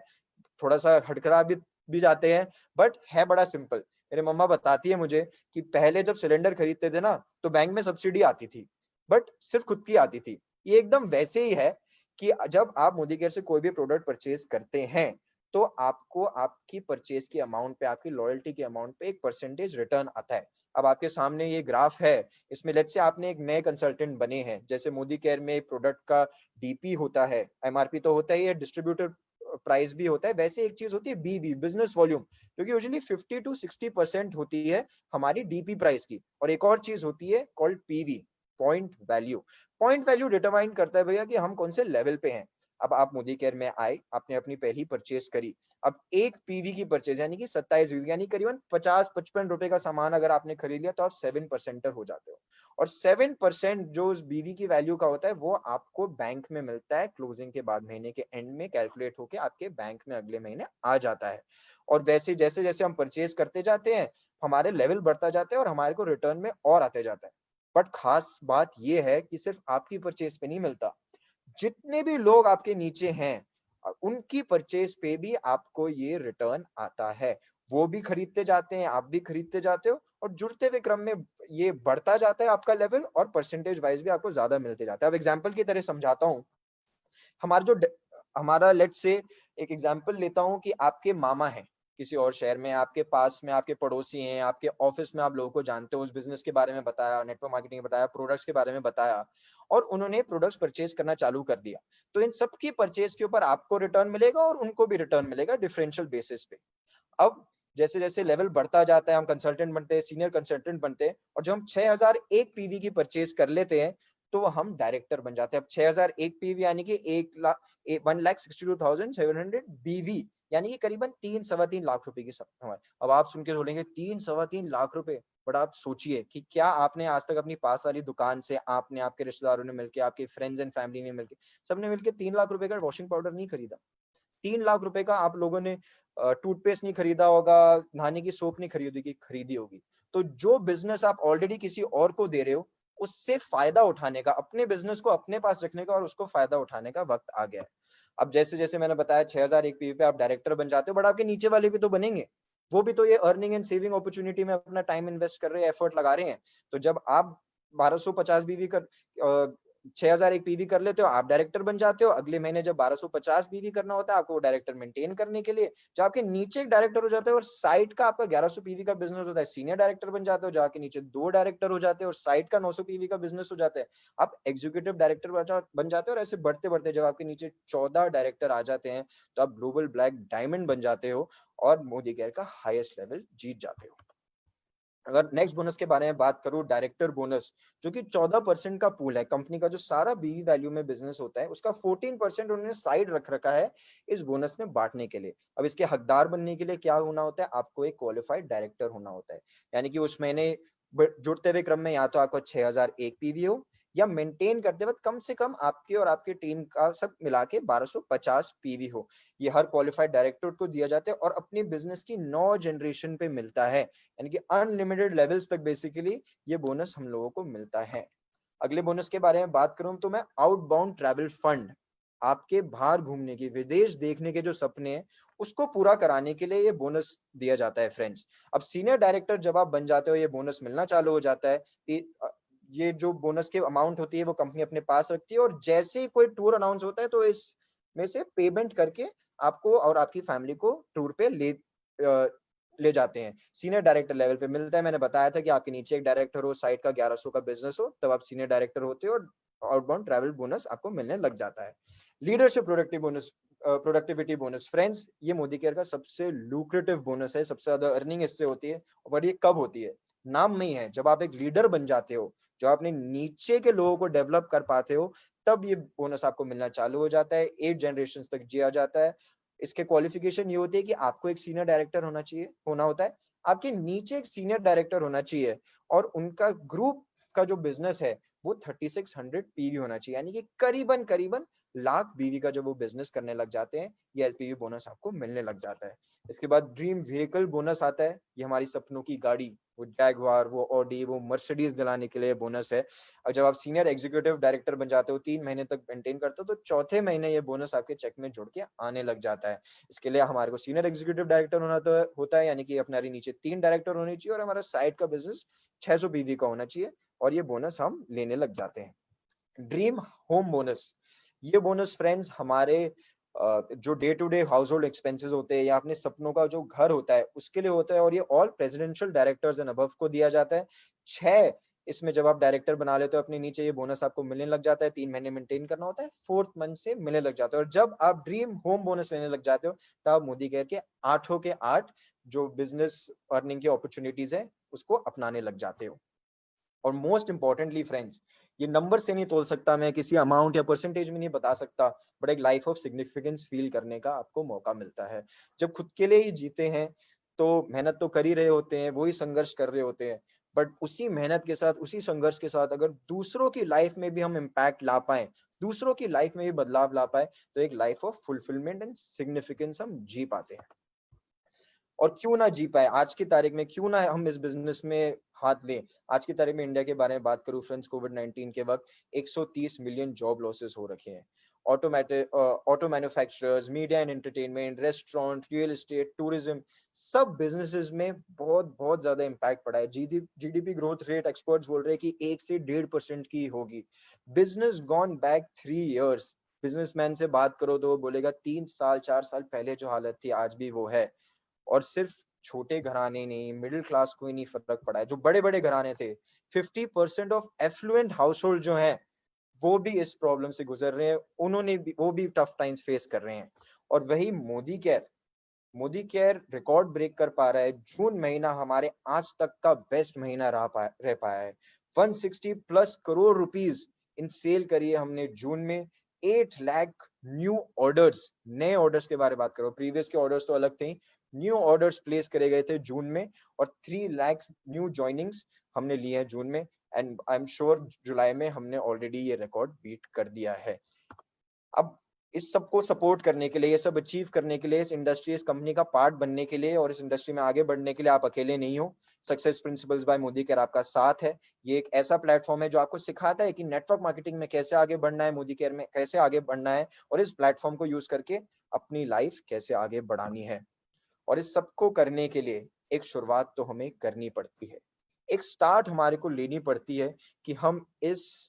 थोड़ा सा हड़खड़ा भी जाते हैं, बट है बड़ा सिंपल। मेरे मम्मा बताती है मुझे कि पहले जब सिलेंडर खरीदते थे ना, तो बैंक में सब्सिडी आती थी, बट सिर्फ खुद की आती थी। ये एकदम वैसे ही है कि जब आप मोदी केयर से कोई भी प्रोडक्ट परचेज करते हैं, तो आपको आपकी परचेज की अमाउंट पे, आपकी लॉयल्टी के अमाउंट पे एक परसेंटेज रिटर्न आता है। अब आपके सामने ये ग्राफ है, इसमें लेट्स से आपने एक नए कंसल्टेंट बने हैं, जैसे मोदी केयर में प्रोडक्ट का डीपी होता है, एमआरपी तो होता ही है, डिस्ट्रीब्यूटर प्राइस भी होता है, वैसे एक चीज होती है बीवी, बिजनेस वॉल्यूम, जो कि यूजुअली 50 to 60% होती है हमारी डीपी प्राइस की। और एक और चीज होती है called PV, point value. Point value determine करता है भैया कि हम कौन से लेवल पे हैं। अब आप मोदी केयर में आए, आपने अपनी पहली परचेज करी, अब एक पीवी की परचेज यानी कि 27 वीवी, यानी करीबन 50-55 रुपए का सामान अगर आपने खरीद लिया, तो आप 7% हो जाते हो। और 7% जो उस बीवी की वैल्यू का होता है, वो आपको बैंक में मिलता है क्लोजिंग के बाद, महीने के एंड में कैलकुलेट होके आपके बैंक में अगले महीने आ जाता है। और वैसे जैसे जैसे हम परचेज करते जाते हैं, हमारे लेवल बढ़ता जाता है और हमारे को रिटर्न में और आते जाता है। बट खास बात यह है कि सिर्फ आपकी परचेज पे नहीं मिलता, जितने भी लोग आपके नीचे हैं, उनकी परचेज पे भी आपको ये रिटर्न आता है। वो भी खरीदते जाते हैं, आप भी खरीदते जाते हो, और जुड़ते हुए क्रम में ये बढ़ता जाता है आपका लेवल, और परसेंटेज वाइज भी आपको ज्यादा मिलते जाता है। अब एग्जांपल की तरह समझाता हूँ। हमारा जो हमारा लेट्स से एक एग्जांपल लेता हूँ कि आपके मामा हैं किसी और शहर में, आपके पास में आपके पड़ोसी हैं, आपके ऑफिस में आप लोगों को जानते हो, उस बिजनेस के बारे में बताया, नेटवर्क मार्केटिंग बताया, प्रोडक्ट्स के बारे में बताया, और उन्होंने प्रोडक्ट्स परचेज करना चालू कर दिया। तो इन सबकी परचेज के ऊपर आपको रिटर्न मिलेगा और उनको भी रिटर्न मिलेगा डिफरेंशियल बेसिस पे। अब जैसे जैसे लेवल बढ़ता जाता है, हम कंसल्टेंट बनते हैं, सीनियर कंसल्टेंट बनते हैं, और जब हम 6001 पीवी की परचेज कर लेते हैं, तो हम डायरेक्टर बन जाते हैं। अब 6001 पीवी यानी कि 1,62,700 बीवी, यानी कि करीबन 3-3.25 लाख रुपए की हमारे। अब आप सुन के बोलेंगे 3-3.25 लाख रुपए, बट आप सोचिए कि क्या आपने आज तक अपनी पास वाली दुकान से, आपने, आपके रिश्तेदारों ने मिलकर, आपके फ्रेंड्स एंड फैमिली ने मिलकर, सबने मिलकर 3 लाख रुपए का वॉशिंग पाउडर नहीं खरीदा? 3 लाख रुपए का आप लोगों ने टूथपेस्ट नहीं खरीदा होगा, नहाने की सोप नहीं खरीदी होगी। तो जो बिजनेस आप ऑलरेडी किसी और को दे रहे हो, उससे फायदा उठाने का, अपने बिजनेस को अपने पास रखने का और उसको फायदा उठाने का वक्त आ गया है। अब जैसे जैसे मैंने बताया 6000 एक पीवी पे आप डायरेक्टर बन जाते हो, बट आपके नीचे वाले भी तो बनेंगे, वो भी तो ये अर्निंग एंड सेविंग अपॉर्चुनिटी में अपना टाइम इन्वेस्ट कर रहे हैं, एफर्ट लगा रहे हैं। तो जब आप 1250 बीवी कर 6000 एक पीवी कर लेते हो, आप डायरेक्टर बन जाते हो। अगले महीने जब 1250 बीवी करना होता है आपको, वो डायरेक्टर मेंटेन करने के लिए, जो आपके नीचे एक डायरेक्टर हो जाते हैं और साइड का आपका 1100 पीवी का बिजनेस होता है, सीनियर डायरेक्टर बन जाते हो, जहाँ के नीचे 2 डायरेक्टर हो जाते हैं और साइड का 900 पीवी का बिजनेस हो जाता है। आप एग्जीक्यूटिव डायरेक्टर बन जाते हो और ऐसे बढ़ते बढ़ते जब आपके नीचे 14 डायरेक्टर आ जाते हैं, तो आप ग्लोबल ब्लैक डायमंड बन जाते हो और मोदी केयर का हाईएस्ट लेवल जीत जाते हो। अगर नेक्स्ट बोनस के बारे में बात करूं, डायरेक्टर बोनस, जो कि 14% का पूल है, कंपनी का जो सारा बीवी वैल्यू में बिजनेस होता है उसका 14% उन्होंने साइड रख रखा है इस बोनस में बांटने के लिए। अब इसके हकदार बनने के लिए क्या होना होता है, आपको एक क्वालिफाइड डायरेक्टर होना होता है, यानी कि उस महीने जुड़ते हुए क्रम में या तो आपको 6001 पीवी हो, या मेंटेन करते वक्त कम से कम आपके और आपकी टीम का सब मिला के 1250 पीवी हो। ये हर क्वालिफाइड डायरेक्टर को दिया जाता है और अपनी बिजनेस की 9 जनरेशन पे मिलता है, यानी कि अनलिमिटेड लेवल्स तक बेसिकली ये बोनस हम लोगों को मिलता है। अगले बोनस के बारे में बात करूं तो मैं आउटबाउंड ट्रैवल फंड, आपके बाहर घूमने की, विदेश देखने के जो सपने हैं उसको पूरा कराने के लिए ये बोनस दिया जाता है फ्रेंड्स। अब सीनियर डायरेक्टर जब आप बन जाते हो, ये बोनस मिलना चालू हो जाता है कि ये जो बोनस की अमाउंट होती है वो कंपनी अपने पास रखती है, और जैसे ही कोई टूर अनाउंस होता है तो इस में से पेमेंट करके आपको और आपकी फैमिली को टूर पे ले जाते हैं। सीनियर डायरेक्टर लेवल पे मिलता है। मैंने बताया था कि आपके नीचे एक डायरेक्टर हो, साइड का 1100 का बिजनेस हो, तब आप सीनियर डायरेक्टर होते हो और आउटबाउंड ट्रैवल बोनस आपको मिलने लग जाता है। लीडरशिप प्रोडक्टिविटी बोनस फ्रेंड्स, ये मोदी केयर का सबसे लुक्रेटिव बोनस है, सबसे ज्यादा अर्निंग इससे होती है। और ये कब होती है, नाम में ही है, जब आप एक लीडर बन जाते हो, जो अपने नीचे के लोगों को डेवलप कर पाते हो, तब ये बोनस आपको मिलना चालू हो जाता है। 8 जनरेशन तक जिया जाता है। इसके क्वालिफिकेशन ये होती है कि आपको एक सीनियर डायरेक्टर होना होता है, आपके नीचे एक सीनियर डायरेक्टर होना चाहिए, और उनका ग्रुप का जो बिजनेस है वो 3600 पीवी होना चाहिए, यानी कि करीबन करीबन लाख बीवी का जब वो बिजनेस करने लग जाते हैं, ये एलपीवी बोनस आपको मिलने लग जाता है। इसके बाद ड्रीम व्हीकल बोनस आता है, ये हमारी सपनों की गाड़ी, वो जैगवार, वो ऑडी, वो मर्सिडीज दिलाने के लिए बोनस है। और जब आप सीनियर एग्जीक्यूटिव डायरेक्टर बन जाते हो, 3 महीने तक मेंटेन करते हो, तो चौथे महीने ये बोनस आपके चेक में जुड़ के आने लग जाता है। इसके लिए हमारे को सीनियर एग्जीक्यूटिव डायरेक्टर होना तो होता है, यानी कि हमारे नीचे 3 डायरेक्टर होने चाहिए और हमारा साइड का बिजनेस 600 बीवी का होना चाहिए, और ये बोनस हम लेने लग जाते हैं। ड्रीम होम बोनस, ये बोनस फ्रेंड्स हमारे जो day to day household expenses होते हैं या अपने सपनों का जो घर होता है उसके लिए होता है, और ये all presidential directors and above को दिया जाता है। 6 इसमें जब आप डायरेक्टर बना लेते हो अपने नीचे, ये बोनस आपको मिलने लग जाता है। 3 महीने मेंटेन करना होता है, 4th मंथ से मिलने लग जाता है। और जब आप ड्रीम होम बोनस लेने लग जाते हो, तब मोदी केयर के 8 के 8 जो बिजनेस अर्निंग की अपॉर्चुनिटीज है उसको अपनाने लग जाते हो। और मोस्ट इंपॉर्टेंटली फ्रेंड्स, ये नंबर से नहीं तोल सकता, मैं किसी अमाउंट या परसेंटेज में नहीं बता सकता, बट एक लाइफ ऑफ सिग्निफिकेंस फील करने का आपको मौका मिलता है। जब खुद के लिए ही जीते हैं तो मेहनत तो कर ही रहे होते हैं, वही संघर्ष कर रहे होते हैं, बट उसी मेहनत के साथ, उसी संघर्ष के साथ अगर दूसरों की लाइफ में भी हम इम्पैक्ट ला पाए, दूसरों की लाइफ में भी बदलाव ला पाए, तो एक life of fulfilment and significance हम जी पाते हैं। और क्यों ना जी पाए, आज की तारीख में क्यों ना हम इस बिजनेस में हाथ लें। आज की तारीख में इंडिया के बारे में बात करूं फ्रेंड्स, कोविड-19 के वक्त 130 मिलियन जॉब लॉसेस हो रखे हैं। Auto manufacturers, media and entertainment, restaurant, real estate, tourism, सब बिजनेसेस में बहुत बहुत ज्यादा इम्पैक्ट पड़ा है। जीडीपी ग्रोथ रेट एक्सपर्ट्स बोल रहे हैं कि 1 से 1.5% की होगी। Business gone back 3 years. Businessman से बात करो तो वो बोलेगा 3 साल 4 साल पहले जो हालत थी आज भी वो है। और सिर्फ छोटे घराने नहीं, मिडिल क्लास को ही नहीं फर्क पड़ा है, जो बड़े बड़े घराने थे, 50% ऑफ एफ्लुएंट हाउस होल्ड जो है वो भी इस प्रॉब्लम से गुजर रहे हैं, वो भी टफ टाइम्स फेस कर रहे हैं। और वही मोदी केयर रिकॉर्ड ब्रेक कर पा रहा है। जून महीना हमारे आज तक का बेस्ट महीना रह पाया है। 160 प्लस करोड़ रुपीस इन सेल करिए हमने जून में। 8 लाख न्यू ऑर्डर्स, नए ऑर्डर्स के बारे में बात करो, प्रीवियस के ऑर्डर्स तो अलग थे, न्यू ऑर्डर्स प्लेस करे गए थे जून में, और 3 लाख न्यू ज्वाइनिंग्स हमने लिए हैं जून में। एंड आई एम श्योर जुलाई में हमने ऑलरेडी ये रिकॉर्ड बीट कर दिया है। अब इस सबको सपोर्ट करने के लिए, ये सब अचीव करने के लिए, इस इंडस्ट्री, इस कंपनी का पार्ट बनने के लिए और इस इंडस्ट्री में आगे बढ़ने के लिए आप अकेले नहीं हो। Success principles by Modicare आपका साथ है। ये एक ऐसा प्लेटफॉर्म है जो आपको सिखाता है कि नेटवर्क मार्केटिंग में कैसे आगे बढ़ना है, मोदी केयर में कैसे आगे बढ़ना है और इस प्लेटफॉर्म को यूज करके अपनी लाइफ कैसे आगे बढ़ानी है। और इस सबको करने के लिए एक शुरुआत तो हमें करनी पड़ती है, एक स्टार्ट हमारे को लेनी पड़ती है कि हम इस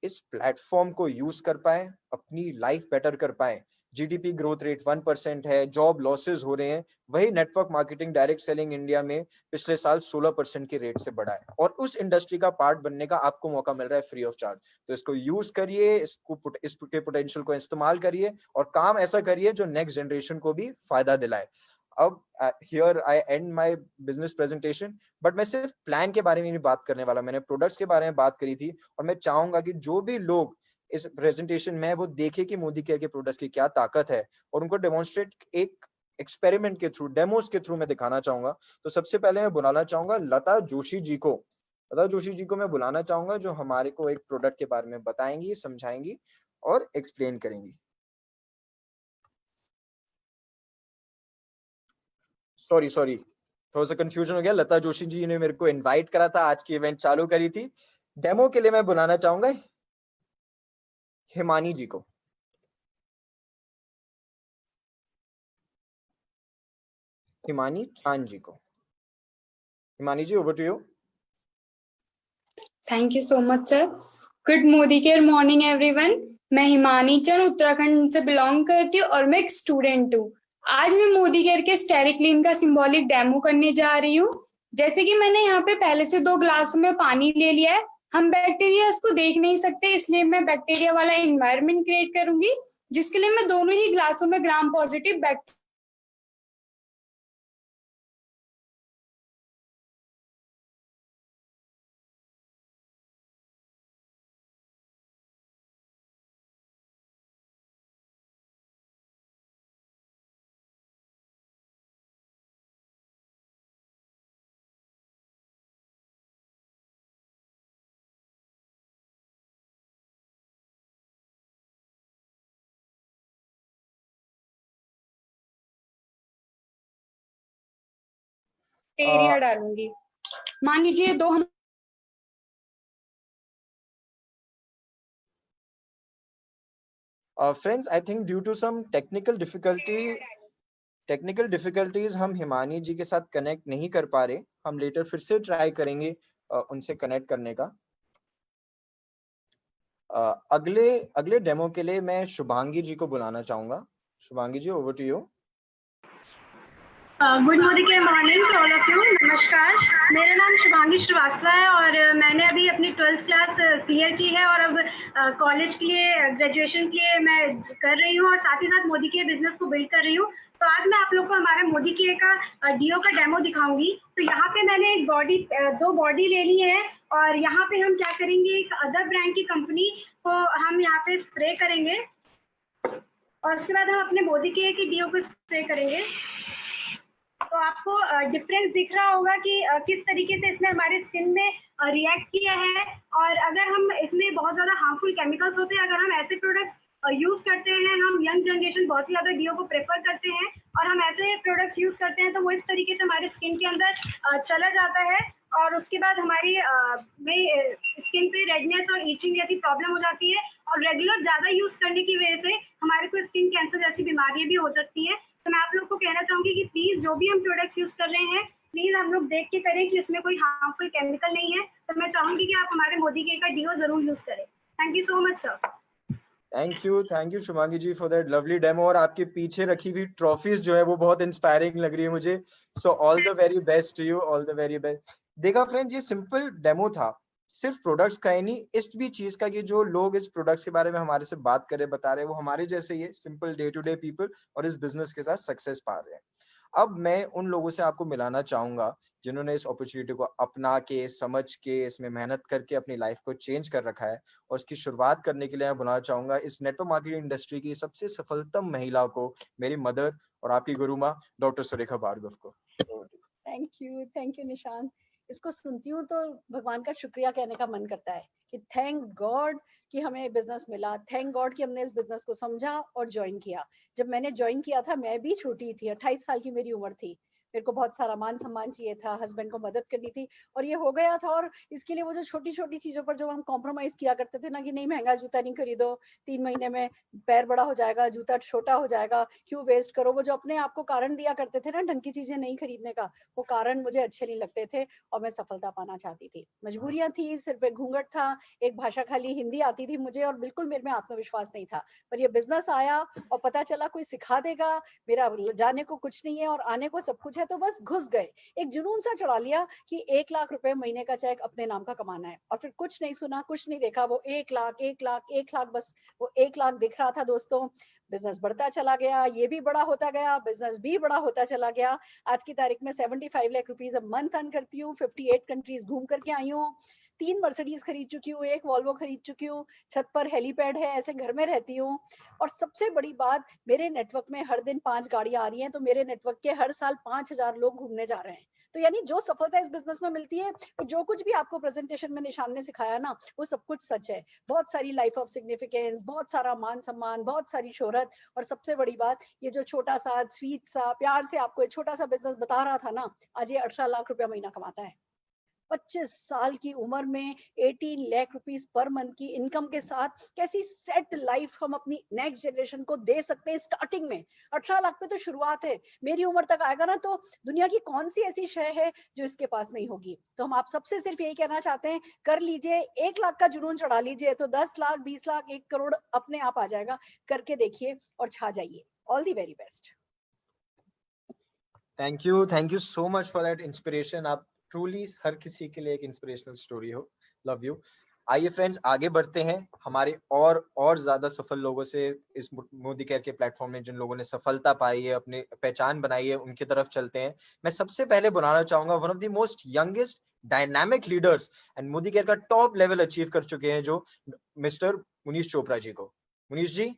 प्लेटफॉर्म को यूज कर पाए, अपनी लाइफ बेटर कर पाए। जीडीपी ग्रोथ रेट 1% है, जॉब लॉसेस हो रहे हैं, वही network marketing direct selling India में पिछले साल 16% के रेट से बढ़ा है और उस इंडस्ट्री का पार्ट बनने का आपको मौका मिल रहा है फ्री ऑफ चार्ज। तो इसको यूज करिए, इसके पोटेंशियल को इस्तेमाल करिए और काम ऐसा करिए जो नेक्स्ट जनरेशन को भी फायदा दिलाए। अब here I and my business presentation, but मैं सिर्फ प्लान के बारे में नहीं बात करने वाला, मैंने प्रोडक्ट्स के बारे में बात करी थी और मैं चाहूंगा कि जो भी लोग इस प्रेजेंटेशन में वो देखे कि मोदी केयर के प्रोडक्ट्स की क्या ताकत है और उनको डेमोन्स्ट्रेट एक एक्सपेरिमेंट के थ्रू, डेमोस के थ्रू मैं दिखाना चाहूंगा। तो सबसे पहले मैं बुलाना चाहूंगा लता जोशी जी को। लता जोशी जी को मैं बुलाना चाहूंगा जो हमारे को एक प्रोडक्ट के बारे में बताएंगी, समझाएंगी और एक्सप्लेन करेंगी। सॉरी थोड़ा सा कंफ्यूजन हो गया। लता जोशी जी ने मेरे को इनवाइट करा था, आज की इवेंट चालू करी थी। डेमो के लिए मैं बुलाना चाहूंगा हिमानी जी को। हिमानी खान जी को। Himani ji, over to you. Thank you so much sir. Good Modicare morning everyone. मैं हिमानी चंद उत्तराखंड से बिलोंग करती हूँ और मैं एक स्टूडेंट हूँ। आज मैं मोदी केयर के स्टेरिक्लीन का सिंबॉलिक डेमो करने जा रही हूँ। जैसे कि मैंने यहाँ पे पहले से 2 ग्लास में पानी ले लिया है। हम बैक्टीरिया को देख नहीं सकते, इसलिए मैं बैक्टीरिया वाला इन्वायरमेंट क्रिएट करूंगी, जिसके लिए मैं दोनों ही ग्लासों में ग्राम पॉजिटिव बैक्टीरिया डालूंगी। मान लीजिए 2 हम friends, I think due to some technical difficulties हम हिमानी जी के साथ कनेक्ट नहीं कर पा रहे। हम लेटर फिर से ट्राई करेंगे उनसे कनेक्ट करने का। अगले डेमो के लिए मैं शुभांगी जी को बुलाना चाहूंगा। Shubhangi ji, over to you. Good morning के morning to all of you. नमस्कार, मेरा नाम शुभांगी श्रीवास्तव है और मैंने अभी अपनी 12th क्लास क्लियर की है और अब कॉलेज के लिए, ग्रेजुएशन के लिए मैं कर रही हूँ और साथ ही साथ मोदी के बिजनेस को बिल्ड कर रही हूँ। तो आज मैं आप लोग को हमारे मोदी के का डीओ का डेमो दिखाऊंगी। तो यहाँ पे मैंने एक 2 बॉडी ले ली है और यहाँ पे हम क्या करेंगे, एक अदर ब्रांड की कंपनी को हम यहाँ पे स्प्रे करेंगे और उसके बाद हम अपने मोदी के डीओ को स्प्रे करेंगे। तो आपको डिफरेंस दिख रहा होगा कि किस तरीके से इसने हमारे स्किन में रिएक्ट किया है। और अगर हम इसमें बहुत ज़्यादा हार्मफुल केमिकल्स होते हैं, अगर हम ऐसे प्रोडक्ट यूज़ करते हैं, हम यंग जनरेशन बहुत ही ज़्यादा डीओ को प्रेफर करते हैं और हम ऐसे प्रोडक्ट्स यूज़ करते हैं तो वो इस तरीके से हमारे स्किन के अंदर चला जाता है और उसके बाद हमारी स्किन पे रेडनेस और ईचिंग जैसी प्रॉब्लम हो जाती है और रेगुलर ज़्यादा यूज़ करने की वजह से हमारे को स्किन कैंसर जैसी बीमारियाँ भी हो सकती हैं। तो मैं आप लोग को कहना चाहूँगी कि प्लीज़ जो भी हम प्रोडक्ट्स यूज़ कर रहे हैं, प्लीज़ हम लोग देख के करें कि इसमें कोई हार्मफुल केमिकल नहीं है। तो मैं चाहूँगी कि आप हमारे मोदी के का डीओ ज़रूर यूज़ करें। Thank you so much sir. Thank you Shubhangi ji for that lovely demo. और आपके पीछे रखी हुई ट्रॉफीज जो है वो बहुत इंस्पायरिंग लग रही है मुझे। So all the very best to you, all the very best. देखा फ्रेंड्स, ये सिंपल डेमो था, सिर्फ प्रोडक्ट्स का ही नहीं, इस भी चीज का कि जो लोग इस प्रोडक्ट्स के बारे में हमारे से बात करे, बता रहे, वो हमारे जैसे ही simple day to day people और इस बिजनेस के साथ सक्सेस पा रहे हैं। अब मैं उन लोगों से आपको मिलाना चाहूंगा जिन्होंने इस अपॉर्चुनिटी को अपना के, समझ के, इसमें मेहनत करके अपनी लाइफ को चेंज कर रखा है। और इसकी शुरुआत करने के लिए मैं बुलाना चाहूंगा इस नेटवर्क मार्केटिंग इंडस्ट्री की सबसे सफलतम महिला को, मेरी मदर और आपकी गुरु माँ डॉक्टर सुरेखा भार्गव को। Thank you Nishant. इसको सुनती हूँ तो भगवान का शुक्रिया कहने का मन करता है कि थैंक गॉड कि हमें बिजनेस मिला, थैंक गॉड कि हमने इस बिजनेस को समझा और ज्वाइन किया। जब मैंने ज्वाइन किया था मैं भी छोटी थी, 28 साल की मेरी उम्र थी। मेरे को बहुत सारा मान सम्मान चाहिए था, हस्बैंड को मदद करनी थी और ये हो गया था। और इसके लिए वो जो छोटी छोटी चीजों पर जो हम कॉम्प्रोमाइज किया करते थे ना कि नहीं महंगा जूता नहीं खरीदो, 3 महीने में पैर बड़ा हो जाएगा, जूता छोटा हो जाएगा, क्यों वेस्ट करो, वो जो अपने आप को कारण दिया करते थे ना ढंग की चीजें नहीं खरीदने का, वो कारण मुझे अच्छे नहीं लगते थे और मैं सफलता पाना चाहती थी। मजबूरियां थी, सिर पे घूंघट था, एक भाषा खाली हिंदी आती थी मुझे और बिल्कुल मेरे में आत्मविश्वास नहीं था। पर ये बिजनेस आया और पता चला कोई सिखा देगा, मेरा जाने को कुछ नहीं है और आने को सब कुछ है, तो बस घुस गए। एक जुनून सा चढ़ा लिया कि 1 लाख रुपए महीने का चेक अपने नाम का कमाना है और फिर कुछ नहीं सुना, कुछ नहीं देखा, वो 1 लाख 1 लाख 1 लाख, बस वो 1 लाख दिख रहा था दोस्तों। बिजनेस बढ़ता चला गया, ये भी बड़ा होता गया, बिजनेस भी बड़ा होता चला गया। आज की तारीख में 75 lakh rupees a month earn करती हूँ, 58 कंट्रीज घूम करके आई हूँ, 3 मर्सिडीज खरीद चुकी हूँ, 1 वॉल्वो खरीद चुकी हूँ, छत पर हेलीपैड है, ऐसे घर में रहती हूँ। और सबसे बड़ी बात, मेरे नेटवर्क में हर दिन 5 गाड़ियां आ रही हैं, तो मेरे नेटवर्क के हर साल 5000 लोग घूमने जा रहे हैं। तो यानी जो सफलता इस बिजनेस में मिलती है, तो जो कुछ भी आपको प्रेजेंटेशन में निशान ने सिखाया ना, वो सब कुछ सच है। बहुत सारी लाइफ ऑफ सिग्निफिकेंस, बहुत सारा मान सम्मान, बहुत सारी शोहरत, और सबसे बड़ी बात, ये जो छोटा सा स्वीट सा प्यार से आपको एक छोटा सा बिजनेस बता रहा था ना, आज ये 18 लाख रुपया महीना कमाता है। 25 साल की उम्र में 18 लाख रुपीस पर मंथ की इनकम के साथ कैसी सेट लाइफ हम अपनी नेक्स्ट जनरेशन को दे सकते हैं। स्टार्टिंग में 18 लाख पे तो शुरुआत है, मेरी उम्र तक आएगा ना तो दुनिया की कौन सी ऐसी शय है जो इसके पास नहीं होगी। तो हम आप सबसे सिर्फ यही कहना चाहते हैं, कर लीजिए, 1 लाख का जुनून चढ़ा लीजिए तो 10 लाख 20 लाख 1 करोड़ अपने आप आ जाएगा। करके देखिए और छा जाइए। All the very best. Thank you so much for that inspiration. आप ट्रूली हर किसी के लिए एक इंस्पिरेशनल स्टोरी हो। Love you. आइए फ्रेंड्स, आगे बढ़ते हैं हमारे और ज्यादा सफल लोगों से इस मोदी केयर के प्लेटफॉर्म में, जिन लोगों ने सफलता पाई है, अपनी पहचान बनाई है, उनकी तरफ चलते हैं। मैं सबसे पहले बुलाना चाहूंगा one of the most youngest dynamic leaders and Modi care का टॉप लेवल अचीव कर चुके हैं, जो मिस्टर मुनीश चोपड़ा जी को। मुनीश जी।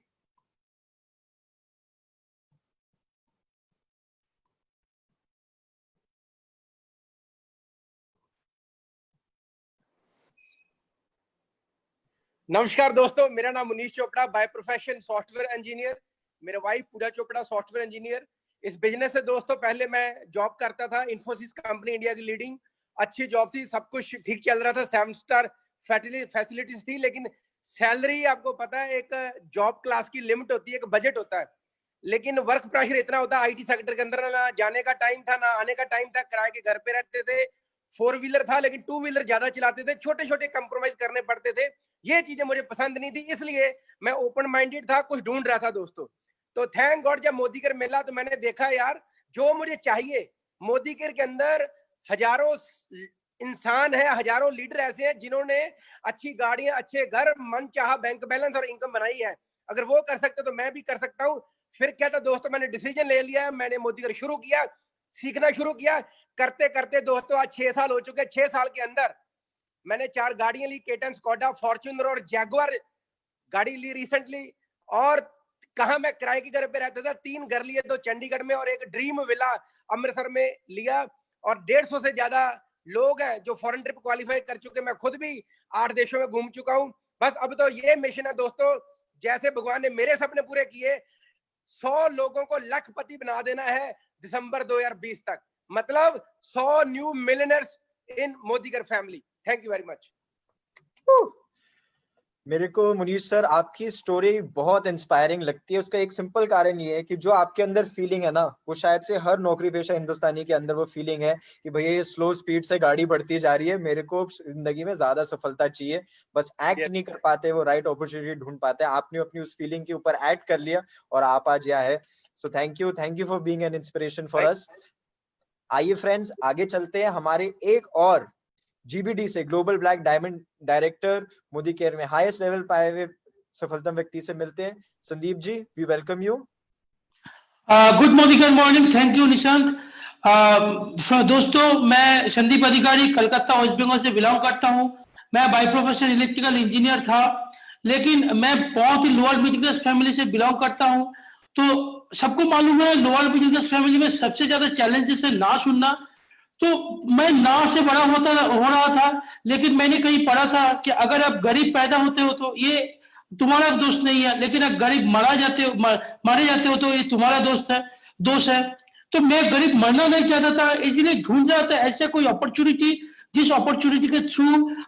नमस्कार दोस्तों, मेरा नाम Munish Chopra, by profession software engineer. मेरे वाइफ पूजा चोपड़ा सॉफ्टवेयर इंजीनियर। इस बिजनेस से दोस्तों पहले मैं जॉब करता था, इन्फोसिस कंपनी, इंडिया की लीडिंग। अच्छी जॉब थी, सब कुछ ठीक चल रहा था, 7 स्टार फैसिलिटीज थी, लेकिन सैलरी आपको पता है एक जॉब क्लास की लिमिट होती है, एक बजट होता है, लेकिन वर्क प्रेशर इतना होता है आईटी सेक्टर के अंदर, ना जाने का टाइम था ना आने का टाइम था, किराए के घर पे रहते थे, 4 व्हीलर था लेकिन 2 व्हीलर ज्यादा चलाते थे, छोटे छोटे कंप्रोमाइज करने पड़ते थे। ये चीजें मुझे पसंद नहीं थी, इसलिए मैं ओपन माइंडेड था, कुछ ढूंढ रहा था दोस्तों। तो थैंक गॉड जब मोदी केयर मिला तो मैंने देखा यार जो मुझे चाहिए, मोदी केयर के अंदर हजारों इंसान है, हजारों लीडर ऐसे हैं जिन्होंने अच्छी गाड़ियां, अच्छे घर, मन चाहा बैंक बैलेंस और इनकम बनाई है। अगर वो कर सकते तो मैं भी कर सकता हूँ। फिर क्या था दोस्तों, मैंने डिसीजन ले लिया, मैंने मोदी केयर शुरू किया, सीखना शुरू किया। करते करते दोस्तों आज 6 साल हो चुके। 6 साल के अंदर मैंने 4 गाड़ियां ली, केटन, स्कोडा, फॉर्च्यूनर और जैगुआर गाड़ी ली रिसेंटली। और कहा मैं किराए के घर पे रहता था, 3 घर लिए, 2 चंडीगढ़ में और एक ड्रीम विला अमृतसर में लिया। और 150 से ज्यादा लोग हैं जो फॉरेन ट्रिप क्वालिफाई कर चुके। मैं खुद भी 8 देशों में घूम चुका हूं। बस अब तो ये मिशन है दोस्तों, जैसे भगवान ने मेरे सपने पूरे किए, 100 लोगों को लखपति बना देना है दिसंबर 2020 तक। मतलब 100 new millionaires in Modi care family. Thank you very much. मेरे को मुनीश सर आपकी स्टोरी बहुत इंस्पायरिंग लगती है। उसका एक सिंपल कारण ये है कि जो आपके अंदर फीलिंग है ना, वो शायद से हर नौकरी पेशा हिंदुस्तानी के अंदर वो फीलिंग है कि भैया ये स्लो स्पीड से गाड़ी बढ़ती जा रही है, मेरे को जिंदगी में ज्यादा सफलता चाहिए, बस एक्ट नहीं कर पाते, वो राइट अपॉर्चुनिटी ढूंढ पाते हैं। आपने अपनी उस फीलिंग के ऊपर एक्ट कर लिया और आप आज यहाँ है। So thank you for being an inspiration for us. आइए फ्रेंड्स, आगे चलते हैं। हमारे एक और जीबीडी से global black diamond director, Modicare में हाईएस्ट लेवल पाए हुए सफलतम व्यक्ति से मिलते हैं। Sandeep ji, we welcome you. Good Modicare morning. Thank you Nishant. दोस्तों, मैं संदीप अधिकारी, कलकत्ता वेस्ट बंगाल से बिलोंग करता हूं। मैं बाय प्रोफेशन इलेक्ट्रिकल इंजीनियर था, लेकिन मैं बहुत ही लोअर मिडिल क्लास फैमिली से बिलोंग करता हूं। तो सबको मालूम है लोअर मिडिल क्लास फैमिली में सबसे ज्यादा चैलेंजेस है ना सुनना। तो मैं ना से बड़ा हो रहा था, लेकिन मैंने कहीं पढ़ा था कि अगर आप गरीब पैदा होते हो तो ये तुम्हारा दोष नहीं है, लेकिन अगर गरीब मारे जाते हो तो ये तुम्हारा दोष है। तो मैं गरीब मरना नहीं चाहता था, इसलिए ढूंढ रहा था ऐसे कोई अपॉर्चुनिटी, जिस अपॉर्चुनिटी के थ्रू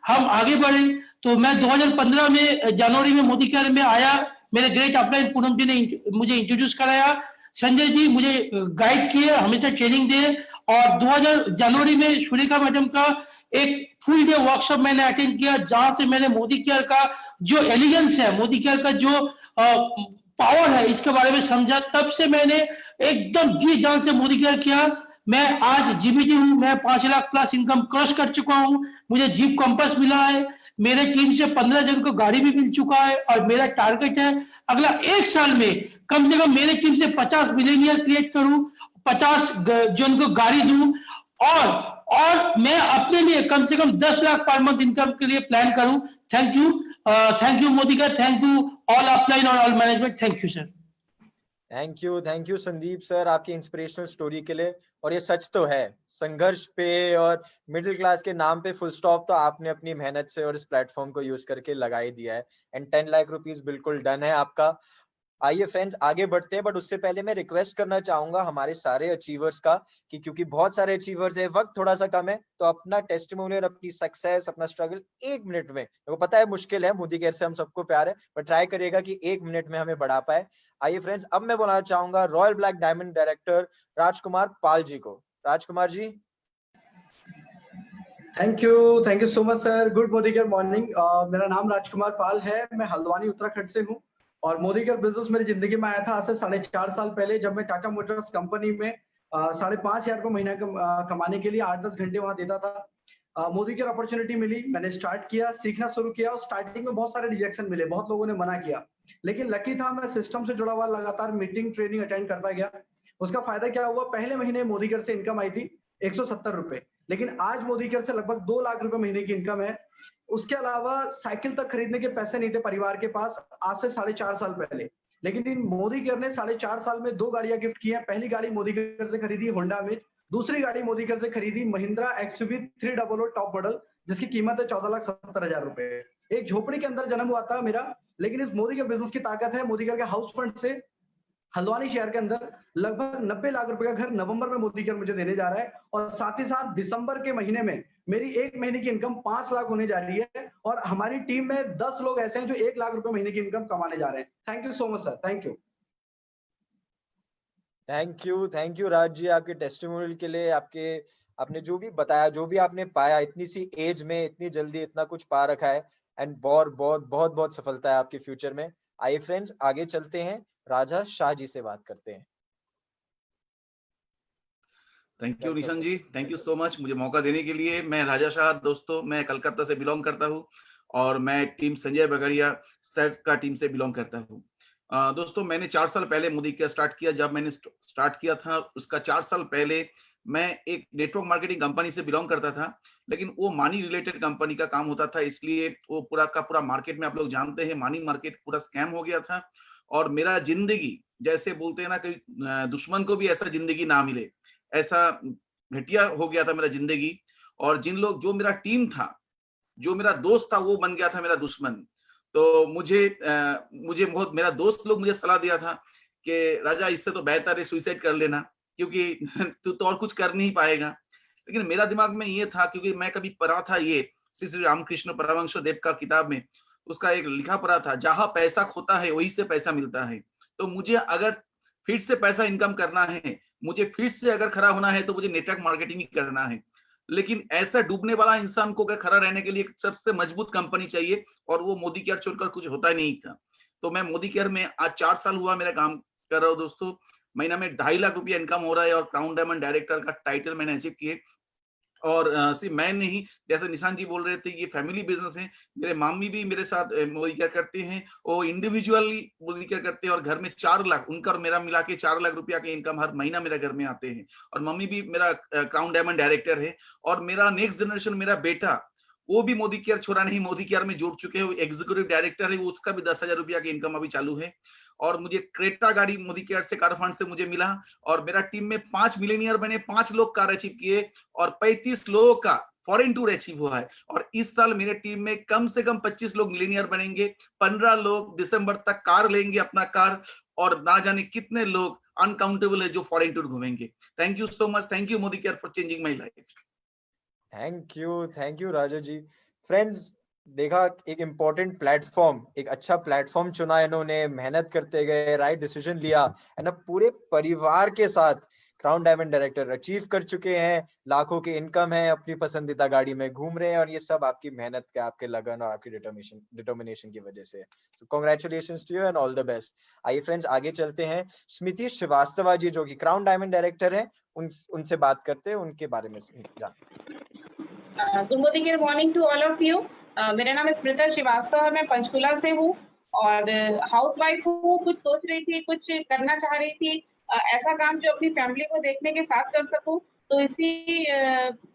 हम आगे बढ़े। तो मैं 2015 में जनवरी में मोदी केयर में आया। मेरे ग्रेट अपलाइन पूनम जी ने मुझे इंट्रोड्यूस कराया, संजय जी मुझे गाइड किए, हमेशा ट्रेनिंग दिए। और 2000 जनवरी में सुरेखा मैडम का एक फुल डे वर्कशॉप मैंने अटेंड किया, जहां से मैंने मोदी केयर का जो एलिगेंस है, मोदी केयर का जो पावर है, इसके बारे में समझा। तब से मैंने एकदम जी जान से मोदी केयर किया। मैं आज जीबीटी हूं, मैं 5 लाख प्लस इनकम क्रॉस कर चुका हूं, मुझे जीप कंपास मिला है, मेरे टीम से 15 जन को गाड़ी भी मिल चुका है। और मेरा टारगेट है अगला 1 साल में कम से कम मेरे टीम से 50 मिलेनियर क्रिएट करूं, 50 जन को गाड़ी दूं, और मैं अपने लिए कम से कम 10 लाख पर मंथ इनकम के लिए प्लान करूं। थैंक यू मोदी का, थैंक यू ऑल अपलाइन और all management, thank you sir. Thank you Sandeep sir आपकी इंस्पिरेशनल स्टोरी के लिए। और ये सच तो है, संघर्ष पे और मिडिल क्लास के नाम पे फुल स्टॉप तो आपने अपनी मेहनत से और इस प्लेटफॉर्म को यूज करके लगा ही दिया है। एंड 10 लाख रुपीस बिल्कुल डन है आपका। आइए फ्रेंड्स आगे बढ़ते हैं, बट उससे पहले मैं रिक्वेस्ट करना चाहूंगा हमारे सारे अचीवर्स का कि क्योंकि बहुत सारे अचीवर्स है, वक्त थोड़ा सा कम है, तो अपना टेस्टिमोनियल, अपनी सक्सेस, अपना स्ट्रगल 1 मिनट में, मेरे को पता है मुश्किल है, मोदी केयर से हम सबको प्यार है, पर ट्राई करिएगा कि 1 मिनट में हमें बढ़ा पाए। आइए फ्रेंड्स, अब मैं बुलाना चाहूंगा royal black diamond director Rajkumar Pal ji को। Rajkumar ji. Thank you so much sir. Good Modicare morning. मेरा नाम राजकुमार पाल है, मैं हल्द्वानी उत्तराखंड से हूँ और मोदी केयर बिजनेस मेरी जिंदगी में आया था आज से 4.5 साल पहले, जब मैं टाटा मोटर्स कंपनी में 5,500 रुपये महीना कमाने के लिए 8-10 घंटे वहां देता था। मोदी केयर अपॉर्चुनिटी मिली, मैंने स्टार्ट किया, सीखना शुरू किया और स्टार्टिंग में बहुत सारे रिजेक्शन मिले, बहुत लोगों ने मना किया, लेकिन लकी था मैं सिस्टम से जुड़ा हुआ, लगातार मीटिंग ट्रेनिंग अटेंड करता गया। उसका फायदा क्या हुआ, पहले महीने मोदी केयर से इनकम आई थी 170 रुपए, लेकिन आज मोदी केयर से लगभग 2 लाख रुपए महीने की इनकम है। उसके अलावा साइकिल तक खरीदने के पैसे नहीं थे परिवार के पास आज से 4.5 साल पहले, लेकिन इन मोदी केयर ने 4.5 साल में 2 गाड़ियां गिफ्ट की हैं। पहली गाड़ी मोदी केयर से खरीदी होंडा में, दूसरी गाड़ी मोदी केयर से खरीदी महिंद्रा एक्सयूवी 300 टॉप मॉडल, जिसकी कीमत है 14,70,000 रुपए। एक झोपड़ी के अंदर जन्म हुआ था मेरा, लेकिन इस मोदी केयर बिजनेस की ताकत है, मोदी केयर के हाउस फंड से हल्द्वानी शहर के अंदर लगभग 90 लाख रुपए का घर नवंबर में मोदी केयर मुझे देने जा रहा है, और साथ ही साथ दिसंबर के महीने में मेरी 1 महीने की इनकम 5 लाख होने जा रही है, और हमारी टीम में 10 लोग ऐसे हैं जो 1 लाख रुपए महीने की इनकम कमाने जा रहे हैं। Thank you so much sir. Thank you Raj ji आपके टेस्टिमोनियल के लिए, आपने जो भी बताया, जो भी आपने पाया, इतनी सी एज में इतनी जल्दी इतना कुछ पा रखा है, एंड बहुत सफलता है आपके फ्यूचर में। आइए फ्रेंड्स आगे चलते हैं, राजा शाह जी से बात करते हैं। थैंक यू निशान जी, थैंक यू सो मच मुझे मौका देने के लिए। मैं राजा शाह, दोस्तों मैं कलकत्ता से बिलोंग करता हूँ और मैं टीम संजय बगड़िया सर का टीम से बिलोंग करता हूँ। दोस्तों मैंने 4 साल पहले मोदी केयर स्टार्ट किया। जब मैंने स्टार्ट किया था उसका 4 साल पहले मैं एक नेटवर्क मार्केटिंग कंपनी से बिलोंग करता था, लेकिन वो मनी रिलेटेड कंपनी का काम होता था, इसलिए वो पूरा का पूरा मार्केट में आप लोग जानते हैं मनी मार्केट पूरा स्कैम हो गया था। और मेरा जिंदगी, जैसे बोलते हैं ना कि दुश्मन को भी ऐसा जिंदगी ना मिले, ऐसा घटिया हो गया था मेरा जिंदगी। और जो मेरा टीम था, जो मेरा दोस्त था, वो बन गया था मेरा दुश्मन। तो मुझे मेरा दोस्त लोग मुझे सलाह दिया था कि राजा इससे तो बेहतर है सुसाइड कर लेना, क्योंकि तू तो और कुछ कर नहीं पाएगा। लेकिन मेरा दिमाग में ये था, क्योंकि मैं कभी पढ़ा था ये श्री रामकृष्ण परमहंस देव का किताब में, उसका एक लिखा पड़ा था, जहां पैसा खोता है वहीं से पैसा मिलता है। तो मुझे अगर फिर से पैसा इनकम करना है, मुझे फिर से अगर खड़ा होना है, तो मुझे नेटवर्क मार्केटिंग ही करना है। लेकिन ऐसा डूबने वाला इंसान को अगर खड़ा रहने के लिए सबसे मजबूत कंपनी चाहिए, और वो मोदी केयर छोड़कर कुछ होता ही नहीं था। तो मैं मोदी केयर में आज 4 साल हुआ मेरा काम कर रहा हूँ दोस्तों। महीना में 2.5 लाख रुपया इनकम हो रहा है, और क्राउन डायमंड डायरेक्टर का टाइटल मैंने अचीव किए। और सिर्फ मैं नहीं, जैसे निशान जी बोल रहे थे, ये फैमिली बिजनेस है। मेरे मामी भी मेरे साथ मोदी केयर करते हैं, वो इंडिविजुअली मोदी केयर करते हैं, और घर में 4 लाख उनका और मेरा मिला के 4 लाख रुपया के इनकम हर महीना मेरे घर में आते हैं। और मम्मी भी मेरा क्राउन डायमंड डायरेक्टर है। और मेरा नेक्स्ट जनरेशन, मेरा बेटा, वो भी मोदी केयर छोड़ा नहीं, मोदी केयर में जुड़ चुके हैं, वो एग्जीक्यूटिव डायरेक्टर है, वो उसका भी 10,000 रुपया की इनकम अभी चालू है। और मुझे क्रेटा गाड़ी मोदी केयर से कार फंड से मुझे मिला, और मेरा टीम में 5 मिलीनियर बने, 5 लोग कार अचीव किए, और 35 लोगों का फॉरेन टूर अचीव हुआ है। और इस साल मेरे टीम में कम से कम 25 लोग मिलीनियर बनेंगे, 15 लोग दिसंबर तक कार लेंगे अपना कार, और ना जाने कितने लोग अनकाउंटेबल है जो फॉरेन टूर घूमेंगे। Thank you so much, thank you Modicare for changing my life. Thank you Raja ji. Friends, देखा, एक इम्पोर्टेंट प्लेटफॉर्म, एक अच्छा प्लेटफॉर्म चुना इन्होंने, मेहनत करते गए, राइट डिसीजन लिया, है ना, पूरे परिवार के साथ क्राउन डायमंड डायरेक्टर अचीव कर चुके हैं, लाखों की इनकम है, अपनी पसंदीदा गाड़ी में घूम रहे हैं, और ये सब आपकी मेहनत के, आपके लगन और आपकी डिटर्मिनेशन की वजह से। So congratulations to you and all the best. आइए फ्रेंड्स, आगे चलते हैं। स्मृति श्रीवास्तव जी, जो कि क्राउन डायमंड डायरेक्टर है, उनसे बात करते हैं, उनके बारे में good morning to all of you. मेरा नाम है स्मृति श्रीवास्तव, मैं पंचकुला से हूँ और हाउस वाइफ हूँ। कुछ सोच रही थी, कुछ करना चाह रही थी, ऐसा काम जो अपनी फैमिली को देखने के साथ कर सकूं। तो इसी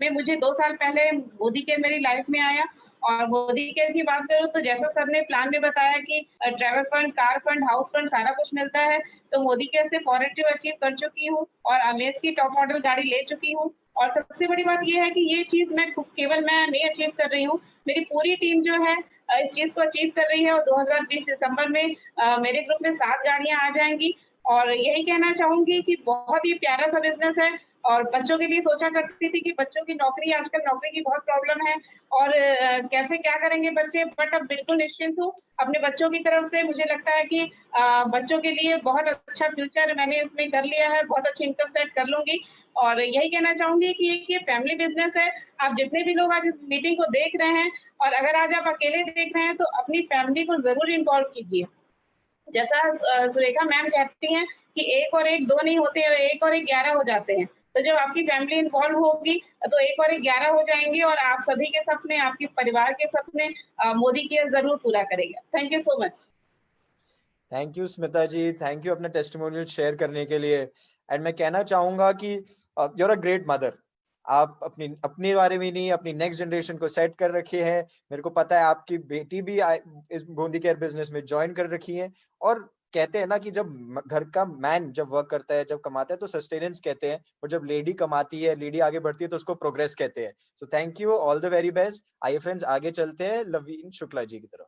में मुझे 2 साल पहले मोदी केयर मेरी लाइफ में आया। और मोदी केयर की बात करूँ तो जैसा सर ने प्लान में बताया कि travel fund, car fund, house fund सारा कुछ मिलता है, तो मोदी केयर से फॉरेन टूर अचीव कर चुकी हूँ और अमेज की टॉप मॉडल गाड़ी ले चुकी हूँ। और सबसे बड़ी बात यह है कि ये चीज केवल मैं नहीं अचीव कर रही हूँ, मेरी पूरी टीम जो है इस चीज को अचीव कर रही है। और 2020 दिसंबर में मेरे ग्रुप में 7 गाड़ियां आ जाएंगी। और यही कहना चाहूंगी कि बहुत ही प्यारा सा बिजनेस है। और बच्चों के लिए सोचा करती थी कि बच्चों की नौकरी, आजकल नौकरी की बहुत प्रॉब्लम है और कैसे क्या करेंगे बच्चे, बट अब बिल्कुल निश्चिंत हूँ अपने बच्चों की तरफ से। मुझे लगता है कि बच्चों के लिए बहुत अच्छा फ्यूचर मैंने इसमें कर लिया है, बहुत अच्छी इनकम सेट कर लूंगी। और यही कहना चाहूंगी कि ये फैमिली बिजनेस है। आप जितने भी लोग आज इस मीटिंग को देख रहे हैं, और अगर आज आप अकेले देख रहे हैं तो अपनी फैमिली को जरूर इन्वॉल्व कीजिए। जैसा सुरेखा मैम कहती हैं कि 1 और 1 2 नहीं होते, 1 और 1 11 हो जाते हैं। तो जब आपकी फैमिली इन्वॉल्व होगी तो 1 और 1 11 हो जाएंगे, और आप सभी के सपने, आपके परिवार के सपने मोदी केयर जरूर पूरा करेगा। Thank you so much. Thank you Smita ji, thank you अपना टेस्टिमोनियल शेयर करने के लिए। एंड मैं कहना चाहूंगा कि you are a great mother. आप अपने बारे में नहीं, अपनी नेक्स्ट जनरेशन को सेट कर रखे हैं। मेरे को पता है आपकी बेटी भी इस मोदी केयर बिजनेस में ज्वाइन कर रखी है। और कहते हैं ना कि जब घर का मैन जब वर्क करता है, जब कमाता है, तो सस्टेनेंस कहते हैं, और जब लेडी कमाती है, लेडी आगे बढ़ती है, तो उसको प्रोग्रेस कहते हैं। So thank you, all the very best. आइए फ्रेंड्स, आगे चलते हैं लवीन शुक्ला जी की तरफ।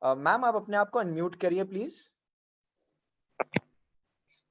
मैम, आप अपने आप को अनम्यूट करिए please.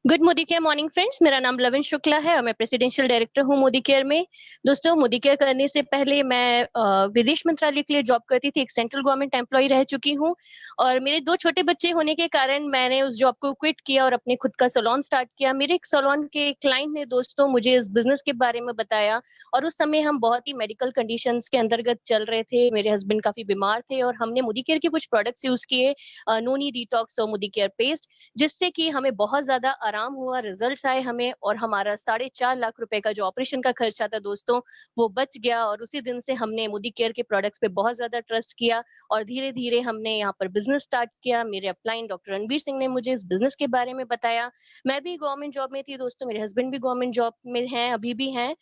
Good Modicare morning friends, मेरा नाम लविन शुक्ला है और मैं प्रेसिडेंशियल डायरेक्टर हूँ मोदी केयर में। दोस्तों, मोदी केयर करने से पहले मैं विदेश मंत्रालय के लिए जॉब करती थी, एक सेंट्रल गवर्नमेंट एम्प्लॉय रह चुकी हूँ। और मेरे 2 छोटे बच्चे होने के कारण मैंने उस जॉब को क्विट किया और अपने खुद का सैलून स्टार्ट किया। मेरे एक सैलून के क्लाइंट ने दोस्तों मुझे इस बिजनेस के बारे में बताया, और उस समय हम बहुत ही मेडिकल कंडीशंस के अंतर्गत चल रहे थे। मेरे हस्बैंड काफी बीमार थे और हमने मोदी केयर के कुछ प्रोडक्ट्स यूज किए, नोनी डिटॉक्स और मोदी केयर पेस्ट, जिससे कि हमें बहुत ज्यादा आराम हुआ, रिजल्ट्स आए हमें, और हमारा 4.5 लाख रुपए का जो ऑपरेशन का खर्चा था दोस्तों, वो बच गया। और उसी दिन से हमने मोदी केयर के प्रोडक्ट्स पे बहुत ज्यादा ट्रस्ट किया और धीरे धीरे हमने यहाँ पर बिजनेस स्टार्ट किया। मेरे अपलाइन डॉक्टर रणवीर सिंह ने मुझे इस बिजनेस के बारे में बताया। मैं भी गवर्नमेंट जॉब में थी दोस्तों, मेरे हस्बैंड भी गवर्नमेंट जॉब में हैं, अभी भी हैं।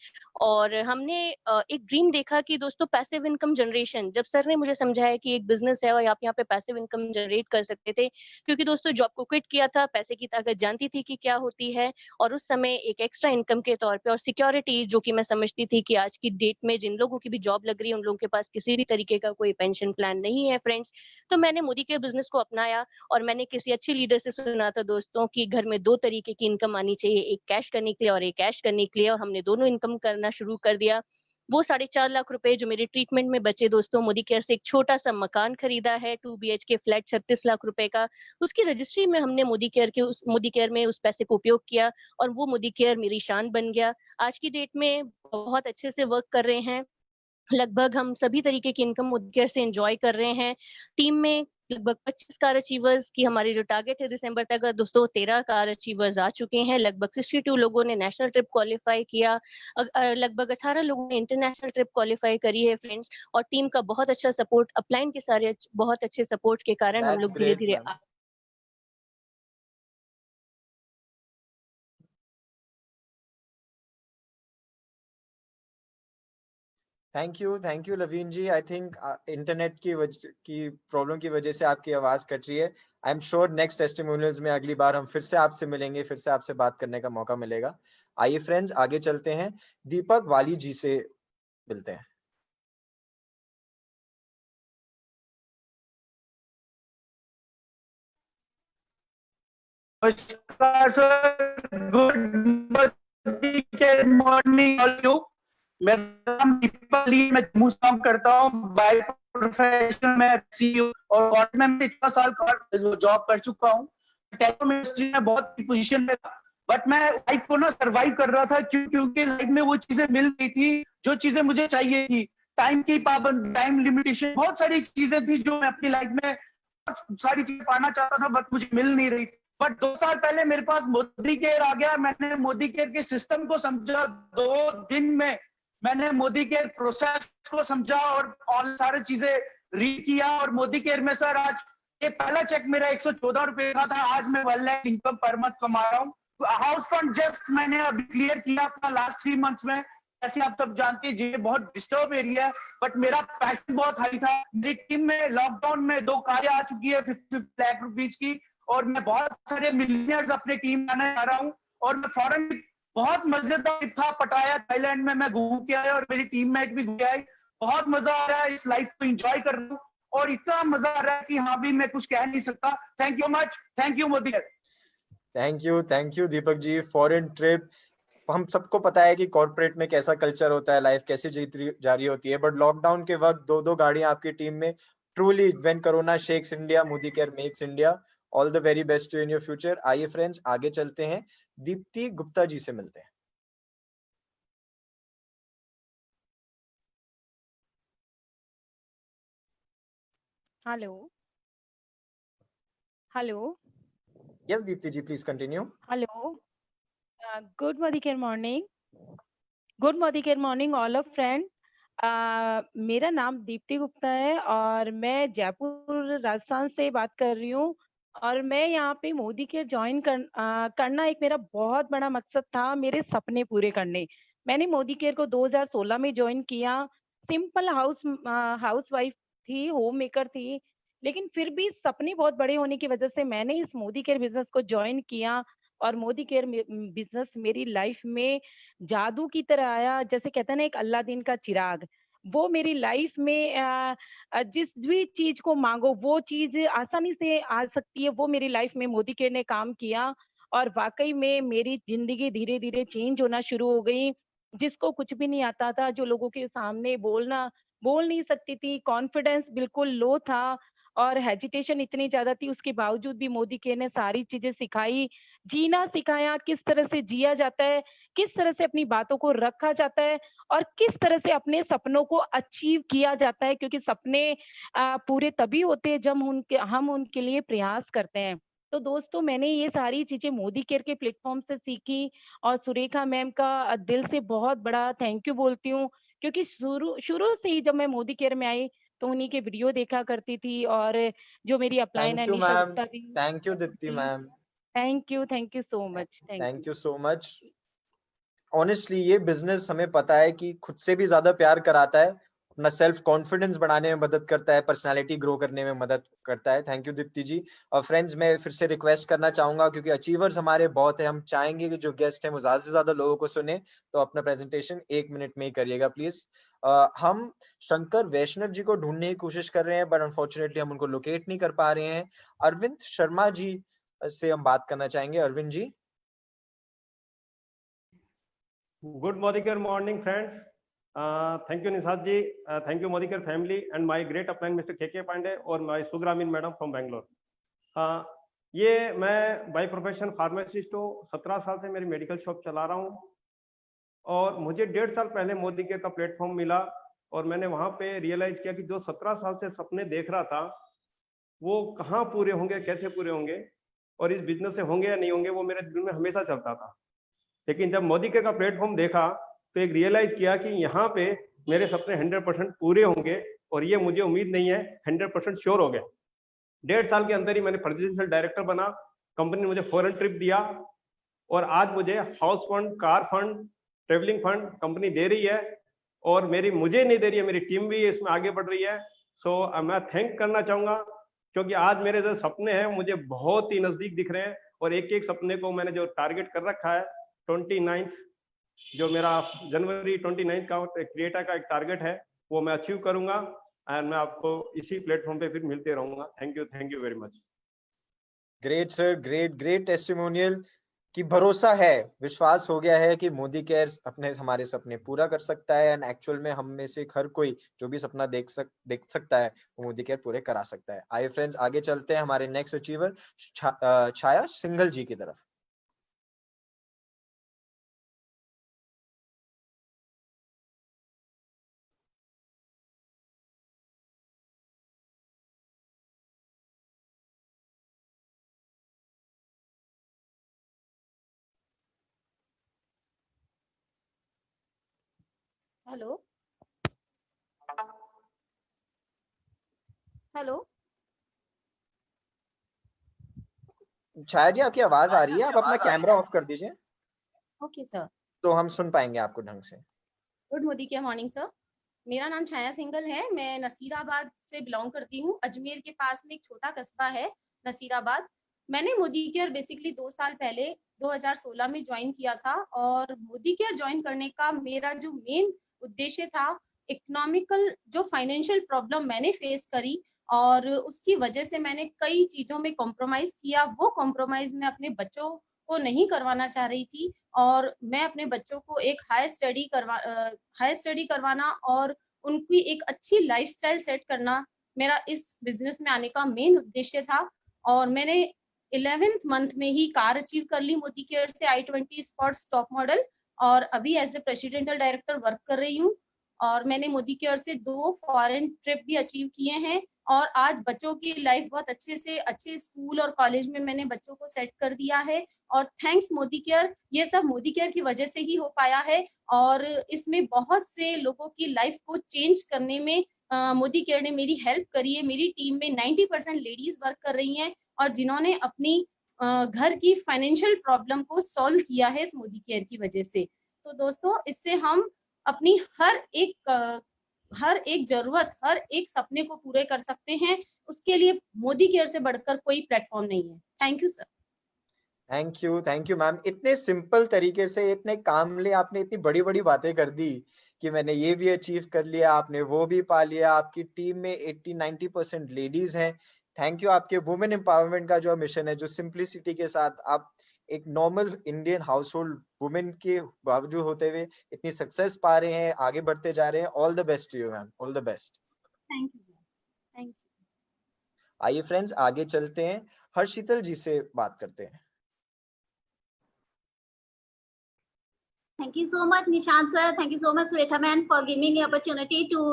और हमने एक ड्रीम देखा कि दोस्तों पैसिव इनकम जनरेशन, जब सर ने मुझे समझाया कि एक बिजनेस है और आप यहाँ पे पैसिव इनकम जनरेट कर सकते थे, क्योंकि दोस्तों जॉब को क्विट किया था, पैसे की ताकत जानती थी कि क्या होती है, और उस समय एक एक्स्ट्रा इनकम के तौर पे और सिक्योरिटी, जो कि मैं समझती थी कि आज की डेट में जिन लोगों की भी जॉब लग रही है उन लोगों के पास किसी भी तरीके का कोई पेंशन प्लान नहीं है फ्रेंड्स। तो मैंने मोदी के बिजनेस को अपनाया और मैंने किसी अच्छे लीडर से सुना था दोस्तों कि घर में 2 तरीके की इनकम आनी चाहिए, एक कैश करने के लिए और एक कैश करने के लिए, और हमने दोनों इनकम करना शुरू कर दिया। वो 4.5 लाख रुपए जो मेरे ट्रीटमेंट में बचे दोस्तों, मोदी केयर से एक छोटा सा मकान खरीदा है, 2 BHK फ्लैट 36 लाख रुपए का। उसकी रजिस्ट्री में हमने मोदी केयर में उस पैसे को उपयोग किया और वो मोदी केयर मेरी शान बन गया। आज की डेट में बहुत अच्छे से वर्क कर रहे हैं, लगभग हम सभी तरीके की इनकम मोदी केयर से एंजॉय कर रहे हैं। टीम में लगभग 25 कार अचीवर्स की हमारी जो टारगेट है दिसंबर तक, दोस्तों 13 कार अचीवर्स आ चुके हैं। लगभग 62 लोगों ने नेशनल ट्रिप क्वालिफाई किया, लगभग 18 लोगों ने इंटरनेशनल ट्रिप क्वालिफाई करी है फ्रेंड्स। और टीम का बहुत अच्छा सपोर्ट, अपलाइन के सारे बहुत अच्छे सपोर्ट के कारण हम लोग धीरे धीरे thank you Laveen ji. I think internet की प्रॉब्लम की वजह से आपकी आवाज कट रही है। I am sure next testimonials में अगली बार हम फिर से आपसे मिलेंगे, फिर से आपसे बात करने का मौका मिलेगा। आइए फ्रेंड्स आगे चलते हैं, दीपक वाली जी से मिलते हैं। नमस्कार sir, good morning all you. मेरा नाम दीपक अली, मैं जम्मू से काम करता हूँ। बाय प्रोफेशन मैं सीईओ और गवर्नमेंट में 4 साल जॉब कर चुका हूँ। टेलीकॉम इंडस्ट्री में बहुत पोजीशन में था, बट मैं लाइफ को ना सर्वाइव कर रहा था क्योंकि लाइफ में वो चीजें मिल रही थी जो चीजें मुझे चाहिए थी। टाइम की पाबंदी, टाइम लिमिटेशन, बहुत सारी चीजें थी जो मैं अपनी लाइफ में सारी चीजें पाना चाहता था, बट मुझे मिल नहीं रही। बट 2 साल पहले मेरे पास मोदी केयर आ गया। मैंने मोदी केयर के सिस्टम को समझा। 2 दिन में मैंने मोदी केयर प्रोसेस को समझा और सारी चीजें रीड किया। और मोदी केयर में सर आज ये पहला चेक मेरा 114 रुपए का था, आज मैं 1 लाख इनकम पर मंथ कमा रहा हूँ। हाउस फंड जस्ट मैंने अभी क्लियर किया अपना लास्ट 3 मंथ्स में। ऐसे आप सब जानते हैं ये बहुत डिस्टर्ब एरिया है, बट मेरा पैशन बहुत हाई था। मेरी टीम में लॉकडाउन में 2 कारें आ चुकी है 50 लाख रुपीज की, और मैं बहुत सारे मिलियनर्स अपने टीम में आने जा रहा हूँ। और मैं फॉरेन बहुत मजेदार ट्रिप था, पटाया थाईलैंड में मैं घूम के आया और मेरी टीममेट भी घूम के आई। बहुत मजा आ रहा है, इस लाइफ को एंजॉय कर रहा हूँ और इतना मजा आ रहा है कि हाँ भी मैं कुछ कह नहीं सकता। Thank you much, thank you Modi. Thank you Deepak ji. Foreign trip, हम सबको पता है कि कॉर्पोरेट में कैसा कल्चर होता है, लाइफ कैसे जारी होती है, बट लॉकडाउन के वक्त 2 गाड़ियां आपकी टीम में। Truly when corona shakes India, Modi care makes India. All the very best to in your future. आइए फ्रेंड्स आगे चलते हैं, दीप्ति गुप्ता जी से मिलते हैं। Hello hello yes Deepti ji, please continue. Hello good morning all of friend. मेरा नाम दीप्ति गुप्ता है और मैं जयपुर राजस्थान से बात कर रही हूँ। और मैं यहाँ पे मोदी केयर ज्वाइन करना एक मेरा बहुत बड़ा मकसद था, मेरे सपने पूरे करने। मैंने मोदी केयर को 2016 में ज्वाइन किया। सिंपल हाउस वाइफ थी, होम मेकर थी, लेकिन फिर भी सपने बहुत बड़े होने की वजह से मैंने इस मोदी केयर बिजनेस को ज्वाइन किया। और मोदी केयर बिजनेस मेरी लाइफ में जादू की तरह आया। जैसे कहते हैं ना, एक अल्लादीन का चिराग, वो मेरी लाइफ में जिस भी चीज को मांगो वो चीज आसानी से आ सकती है, वो मेरी लाइफ में मोदी केयर ने काम किया। और वाकई में मेरी जिंदगी धीरे धीरे चेंज होना शुरू हो गई। जिसको कुछ भी नहीं आता था, जो लोगों के सामने बोल नहीं सकती थी, कॉन्फिडेंस बिल्कुल लो था और हेजिटेशन इतनी ज्यादा थी, उसके बावजूद भी मोदी केयर ने सारी चीजें सिखाई, जीना सिखाया, किस तरह से जिया जाता है, किस तरह से अपनी बातों को रखा जाता है और किस तरह से अपने सपनों को अचीव किया जाता है। क्योंकि सपने पूरे तभी होते हैं जब हम उनके लिए प्रयास करते हैं। तो दोस्तों, मैंने ये सारी चीजें मोदी केयर के प्लेटफॉर्म से सीखी और सुरेखा मैम का दिल से बहुत बड़ा थैंक यू बोलती हूँ। क्योंकि शुरू से ही जब मैं मोदी केयर में आई तो उन्हीं के वीडियो देखा करती थी। और जो मेरी अपलाइन है निशा गुप्ता थी। Thank you Deepti ma'am. Thank you so much. Thank you so much. Honestly ये बिजनेस हमें पता है कि खुद से भी ज्यादा प्यार कराता है, अपना सेल्फ कॉन्फिडेंस बढ़ाने में मदद करता है, पर्सनालिटी ग्रो करने में मदद करता है। थैंक यू दीप्ति जी। और फ्रेंड्स, मैं फिर से रिक्वेस्ट करना चाहूंगा, क्योंकि अचीवर्स हमारे बहुत है, हम चाहेंगे कि जो गेस्ट हैं वो ज्यादा से ज्यादा लोगों को सुने, तो अपना प्रेजेंटेशन 1 मिनट में ही करिएगा प्लीज। हम शंकर वैष्णव जी को ढूंढने की कोशिश कर रहे हैं, बट अनफॉर्चुनेटली हम उनको लोकेट नहीं कर पा रहे हैं। अरविंद शर्मा जी से हम बात करना चाहेंगे। Arvind ji. Good Modicare morning, friends. Thank you, Nishat ji. Thank you, Modicare family, and my great upline, Mr. KK Pandey, और my Sugramin madam from Bangalore. ये मैं बाय प्रोफेशन फार्मासिस्ट हूँ। 17 साल से मेरी मेडिकल शॉप चला रहा हूँ और मुझे 1.5 साल पहले मोदी केयर का प्लेटफॉर्म मिला और मैंने वहाँ पे रियलाइज किया कि जो 17 साल से सपने देख रहा था वो कहाँ पूरे होंगे, कैसे पूरे होंगे और इस बिजनेस से होंगे या नहीं होंगे, वो मेरे दिल में हमेशा चलता था। लेकिन जब मोदी केयर का प्लेटफॉर्म देखा तो एक रियलाइज किया कि यहाँ पे मेरे सपने 100% पूरे होंगे और ये मुझे उम्मीद नहीं है, 100% श्योर हो गया। 1.5 साल के अंदर ही मैंने प्रेसिडेंशियल डायरेक्टर बना, कंपनी ने मुझे फॉरेन ट्रिप दिया और आज मुझे house fund, car fund, travelling fund company दे रही है और मुझे नहीं दे रही है, मेरी टीम भी इसमें आगे बढ़ रही है। सो मैं थैंक करना चाहूंगा, क्योंकि आज मेरे जो सपने हैं मुझे बहुत ही नजदीक दिख रहे हैं, और एक एक सपने को मैंने जो टारगेट कर रखा है 29 जो मेरा जनवरी 29 का क्रिएटा का एक टारगेट है, वो मैं अचीव करूंगा। एंड मैं आपको इसी प्लेटफॉर्म पे फिर मिलते रहूंगा। Thank you very much. Great sir, great testimonial कि भरोसा है, विश्वास हो गया है कि मोदी केयर हमारे सपने पूरा कर सकता है, एंड एक्चुअल में हम में से हर कोई जो भी सपना देख सकता है वो मोदी केयर पूरे करा सकता है। आइए फ्रेंड्स आगे चलते हैं हमारे नेक्स्ट अचीवर छाया सिंघल जी की तरफ। हेलो हेलो छाया जी आपकी आवाज आ रही है, आप अपना कैमरा ऑफ कर दीजिए ओके सर। तो हम सुन पाएंगे आपको ढंग से। Good Modicare morning sir. मेरा नाम छाया सिंघल है, मैं नसीराबाद से बिलोंग करती हूँ। अजमेर के पास में एक छोटा कस्बा है नसीराबाद। मैंने मोदी केयर बेसिकली 2 साल पहले 2016 में ज्वाइन किया था, और मोदी केयर ज्वाइन करने का मेरा जो मेन उद्देश्य था, इकोनॉमिकल जो फाइनेंशियल प्रॉब्लम मैंने फेस करी और उसकी वजह से मैंने कई चीजों में कॉम्प्रोमाइज किया, वो कॉम्प्रोमाइज मैं अपने बच्चों को नहीं करवाना चाह रही थी, और मैं अपने बच्चों को एक हाई स्टडी करवाना और उनकी एक अच्छी लाइफस्टाइल सेट करना मेरा इस बिजनेस में आने का मेन उद्देश्य था। और मैंने 11th मंथ में ही कार अचीव कर ली मोदी केयर से, i20 स्पोर्ट्स टॉप मॉडल, और अभी as a presidential director work कर रही हूँ। और मैंने मोदी केयर से 2 फॉरेन ट्रिप भी अचीव किए हैं, और आज बच्चों की लाइफ बहुत अच्छे स्कूल और कॉलेज में मैंने बच्चों को सेट कर दिया है। और थैंक्स मोदी केयर, ये सब मोदी केयर की वजह से ही हो पाया है, और इसमें बहुत से लोगों की लाइफ को चेंज करने में मोदी केयर ने मेरी हेल्प करी है। मेरी टीम में 90% लेडीज वर्क कर रही हैं, और जिन्होंने अपनी घर की फाइनेंशियल प्रॉब्लम को सॉल्व किया है इस मोदी केयर की वजह से। तो दोस्तों, इससे हम अपनी हर एक जरूरत, हर एक सपने को पूरे कर सकते हैं। उसके लिए मोदी केयर से बढ़कर कोई प्लेटफॉर्म नहीं है। Thank you sir. Thank you ma'am. इतने सिंपल तरीके से, इतने कामली आपने इतनी बड़ी बड़ी बातें कर दी कि मैंने ये भी अचीव कर लिया, आपने वो भी पा लिया, आपकी टीम में 80-90% लेडीज हैं। Thank you. आपके वुमेन एम्पावरमेंट का जो मिशन है, जो सिंप्लिसिटी के साथ आप एक normal Indian house hold women के बावजूद होते हुए इतनी सक्सेस पा रहे हैं, आगे बढ़ते जा रहे हैं। All the best to you ma'am, all the best. Thank you sir. Thank you. आइए फ्रेंड्स आगे चलते हैं, हर्षितल जी से बात करते हैं। Thank you so much, Nishant sir. Thank you so much, Surekha ma'am, for giving me the opportunity to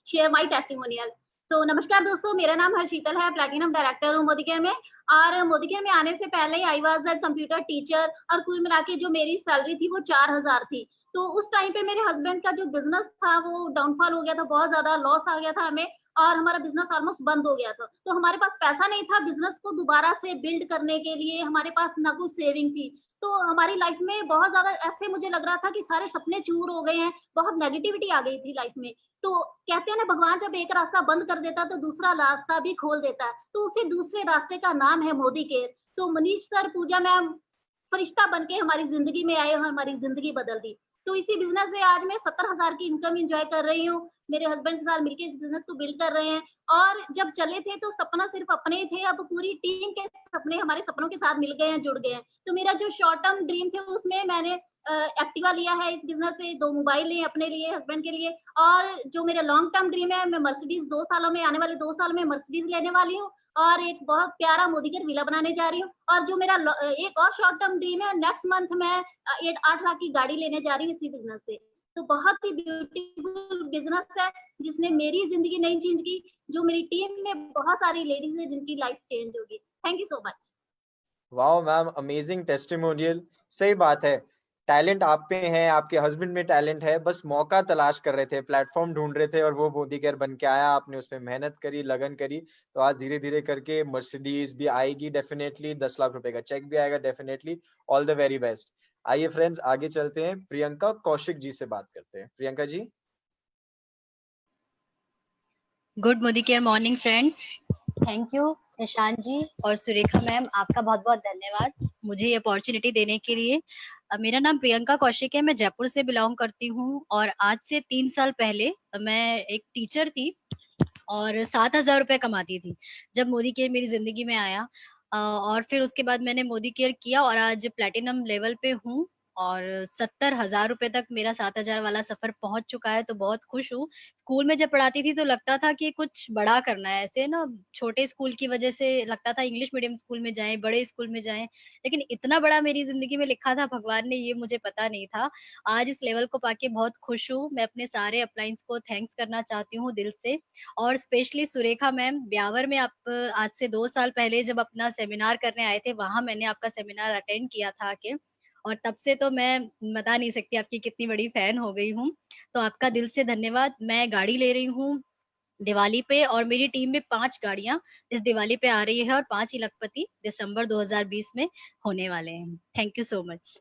share my testimonial. तो नमस्कार दोस्तों, मेरा नाम हर्षितल है, प्लैटिनम डायरेक्टर हूँ मोदी केयर में। और मोदी केयर में आने से पहले I was a computer teacher, और कुल मिला के जो मेरी सैलरी थी वो 4000 थी। तो उस टाइम पे मेरे हस्बैंड का जो बिजनेस था वो डाउनफॉल हो गया था, बहुत ज्यादा लॉस आ गया था हमें, और हमारा बिजनेस ऑलमोस्ट बंद हो गया था। तो हमारे पास पैसा नहीं था बिजनेस को दोबारा से बिल्ड करने के लिए, हमारे पास ना कुछ सेविंग थी। तो हमारी लाइफ में बहुत ज्यादा ऐसे मुझे लग रहा था कि सारे सपने चूर हो गए हैं, बहुत नेगेटिविटी आ गई थी लाइफ में। तो कहते हैं ना, भगवान जब एक रास्ता बंद कर देता है तो दूसरा रास्ता भी खोल देता है। तो उसी दूसरे रास्ते का नाम है मोदी केयर। तो मनीष सर, पूजा मैम फरिश्ता बन के हमारी जिंदगी में आए और हमारी जिंदगी बदल दी। तो इसी बिजनेस से आज मैं 70,000 की इनकम एंजॉय कर रही हूँ। मेरे हस्बैंड के साथ मिलकर इस बिजनेस को बिल्ड कर रहे हैं। और जब चले थे तो सपना सिर्फ अपने ही थे, अब पूरी टीम के सपने हमारे सपनों के साथ मिल गए हैं, जुड़ गए हैं। तो मेरा जो शॉर्ट टर्म ड्रीम थे उसमें मैंने एक्टिवा लिया है इस बिजनेस से, 2 मोबाइल लिए अपने लिए, हस्बैंड के लिए। और जो मेरा लॉन्ग टर्म ड्रीम है, मैं मर्सिडीज 2 सालों में, आने वाले 2 साल में मर्सिडीज लेने वाली हूँ, और एक बहुत प्यारा मोदी केयर विला बनाने जा रही हूँ। और जो मेरा एक और शॉर्ट टर्म ड्रीम है, नेक्स्ट मंथ मैं 8 लाख की गाड़ी लेने जा रही हूँ इसी बिजनेस से। तो बहुत ही ब्यूटीफुल बिजनेस है जिसने मेरी जिंदगी नहीं चेंज की, जो मेरी टीम में बहुत सारी लेडीज है जिनकी लाइफ चेंज होगी। Thank you so much. Wow ma'am, amazing testimonial. सही बात है, टैलेंट आप पे है, आपके हस्बैंड में टैलेंट है, बस मौका तलाश कर रहे थे, प्लेटफॉर्म ढूंढ रहे थे, और वो मोदी केयर बन के आया। आपने उसमें मेहनत करी, लगन करी, तो आज धीरे धीरे करके मर्सिडीज भी आएगी डेफिनेटली, 10 लाख रुपए का चेक भी आएगा definitely. All the very best. आइए फ्रेंड्स आगे चलते हैं, प्रियंका कौशिक जी से बात करते हैं। Priyanka ji. Good Modicare morning friends. Thank you Nishant ji और सुरेखा मैम, आपका बहुत बहुत धन्यवाद मुझे ये अपॉर्चुनिटी देने के लिए। मेरा नाम प्रियंका कौशिक है, मैं जयपुर से बिलोंग करती हूँ और आज से 3 साल पहले मैं एक टीचर थी और 7,000 रुपए कमाती थी जब मोदी केयर मेरी जिंदगी में आया। और फिर उसके बाद मैंने मोदी केयर किया और आज प्लेटिनम लेवल पे हूँ और 70,000 रुपए तक मेरा 7,000 वाला सफर पहुंच चुका है, तो बहुत खुश हूँ। स्कूल में जब पढ़ाती थी तो लगता था कि कुछ बड़ा करना है, ऐसे ना छोटे स्कूल की वजह से लगता था इंग्लिश मीडियम स्कूल में जाएं, बड़े स्कूल में जाएं, लेकिन इतना बड़ा मेरी जिंदगी में लिखा था भगवान ने, ये मुझे पता नहीं था। आज इस लेवल को पाके बहुत खुश हूँ। मैं अपने सारे अपलाइंस को थैंक्स करना चाहती हूँ दिल से, और स्पेशली सुरेखा मैम, ब्यावर में आप आज से 2 साल पहले जब अपना सेमिनार करने आए थे, वहां मैंने आपका सेमिनार अटेंड किया था आके, और तब से तो मैं बता नहीं सकती आपकी कितनी बड़ी फैन हो गई हूँ। तो आपका दिल से धन्यवाद। मैं गाड़ी ले रही हूँ दिवाली पे और मेरी टीम में 5 गाड़ियां इस दिवाली पे आ रही है और 5 ही लखपति दिसंबर 2020 में होने वाले हैं। Thank you so much.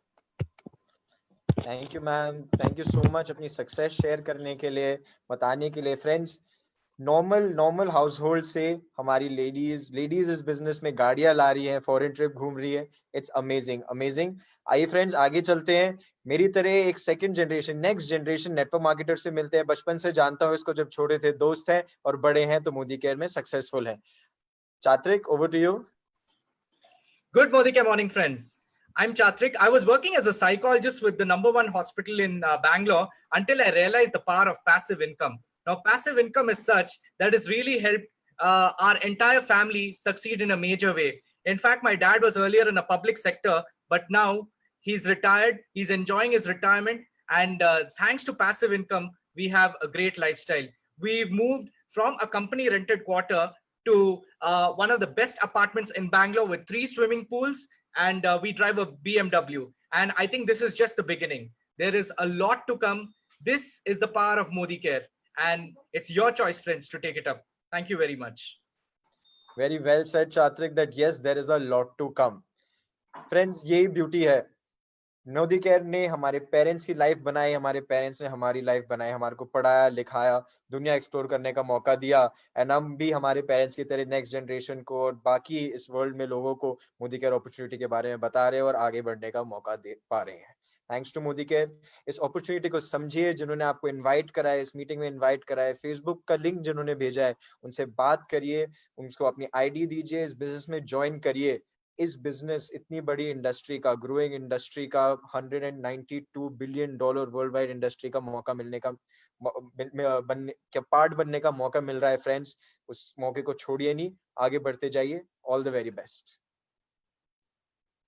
Thank you ma'am, thank you so much अपनी सक्सेस शेयर करने के लिए, बताने के लिए। फ्रेंड्स, नॉर्मल हाउस होल्ड से हमारी लेडीज इस बिजनेस में गाड़ियां ला रही हैं, फॉरेन ट्रिप घूम रही है। It's amazing. आइए फ्रेंड्स आगे चलते हैं। मेरी तरह एक second generation, next generation network marketer से मिलते हैं। बचपन से जानता हूँ इसको, जब छोटे थे दोस्त हैं और बड़े हैं तो मोदी केयर में सक्सेसफुल है। Chatrik, over to you. Good morning, friends. I'm Chatrik. I was working as a psychologist with the #1 hospital in Bangalore until I realized the power of passive income. Now, passive income is such that it's really helped our entire family succeed in a major way. In fact, my dad was earlier in a public sector, but now he's retired. He's enjoying his retirement. And thanks to passive income, we have a great lifestyle. We've moved from a company rented quarter to one of the best apartments in Bangalore with 3 swimming pools, and we drive a BMW. And I think this is just the beginning. There is a lot to come. This is the power of Modi Care, and it's your choice, friends, to take it up. Thank you very much. Very well said, Chatrik, that yes, there is a lot to come. Friends, यही beauty है। Modi care ने हमारे parents की life बनाई, हमारे parents ने हमारी life बनाई, हमारे को पढ़ाया लिखाया, दुनिया एक्सप्लोर करने का मौका दिया, एंड हम भी हमारे पेरेंट्स की तरह नेक्स्ट जनरेशन को और बाकी इस वर्ल्ड में लोगों को मोदी केयर अपॉर्चुनिटी के बारे में बता रहे हैं और आगे बढ़ने का मौका दे पा रहे हैं। Thanks to Modi care. इस अपॉर्चुनिटी को समझिए, जिन्होंने आपको इनवाइट करा है, इस मीटिंग में इनवाइट करा है, फेसबुक का लिंक जिन्होंने भेजा है, उनसे बात करिए, उनको अपनी आईडी दीजिए, इस बिजनेस में ज्वाइन करिए। इस बिजनेस, इतनी बड़ी इंडस्ट्री का, ग्रोइंग इंडस्ट्री का, $192 बिलियन वर्ल्ड वाइड इंडस्ट्री का मौका मिलने का पार्ट बनने का मौका मिल रहा है फ्रेंड्स। उस मौके को छोड़िए नहीं, आगे बढ़ते जाइए। All the very best.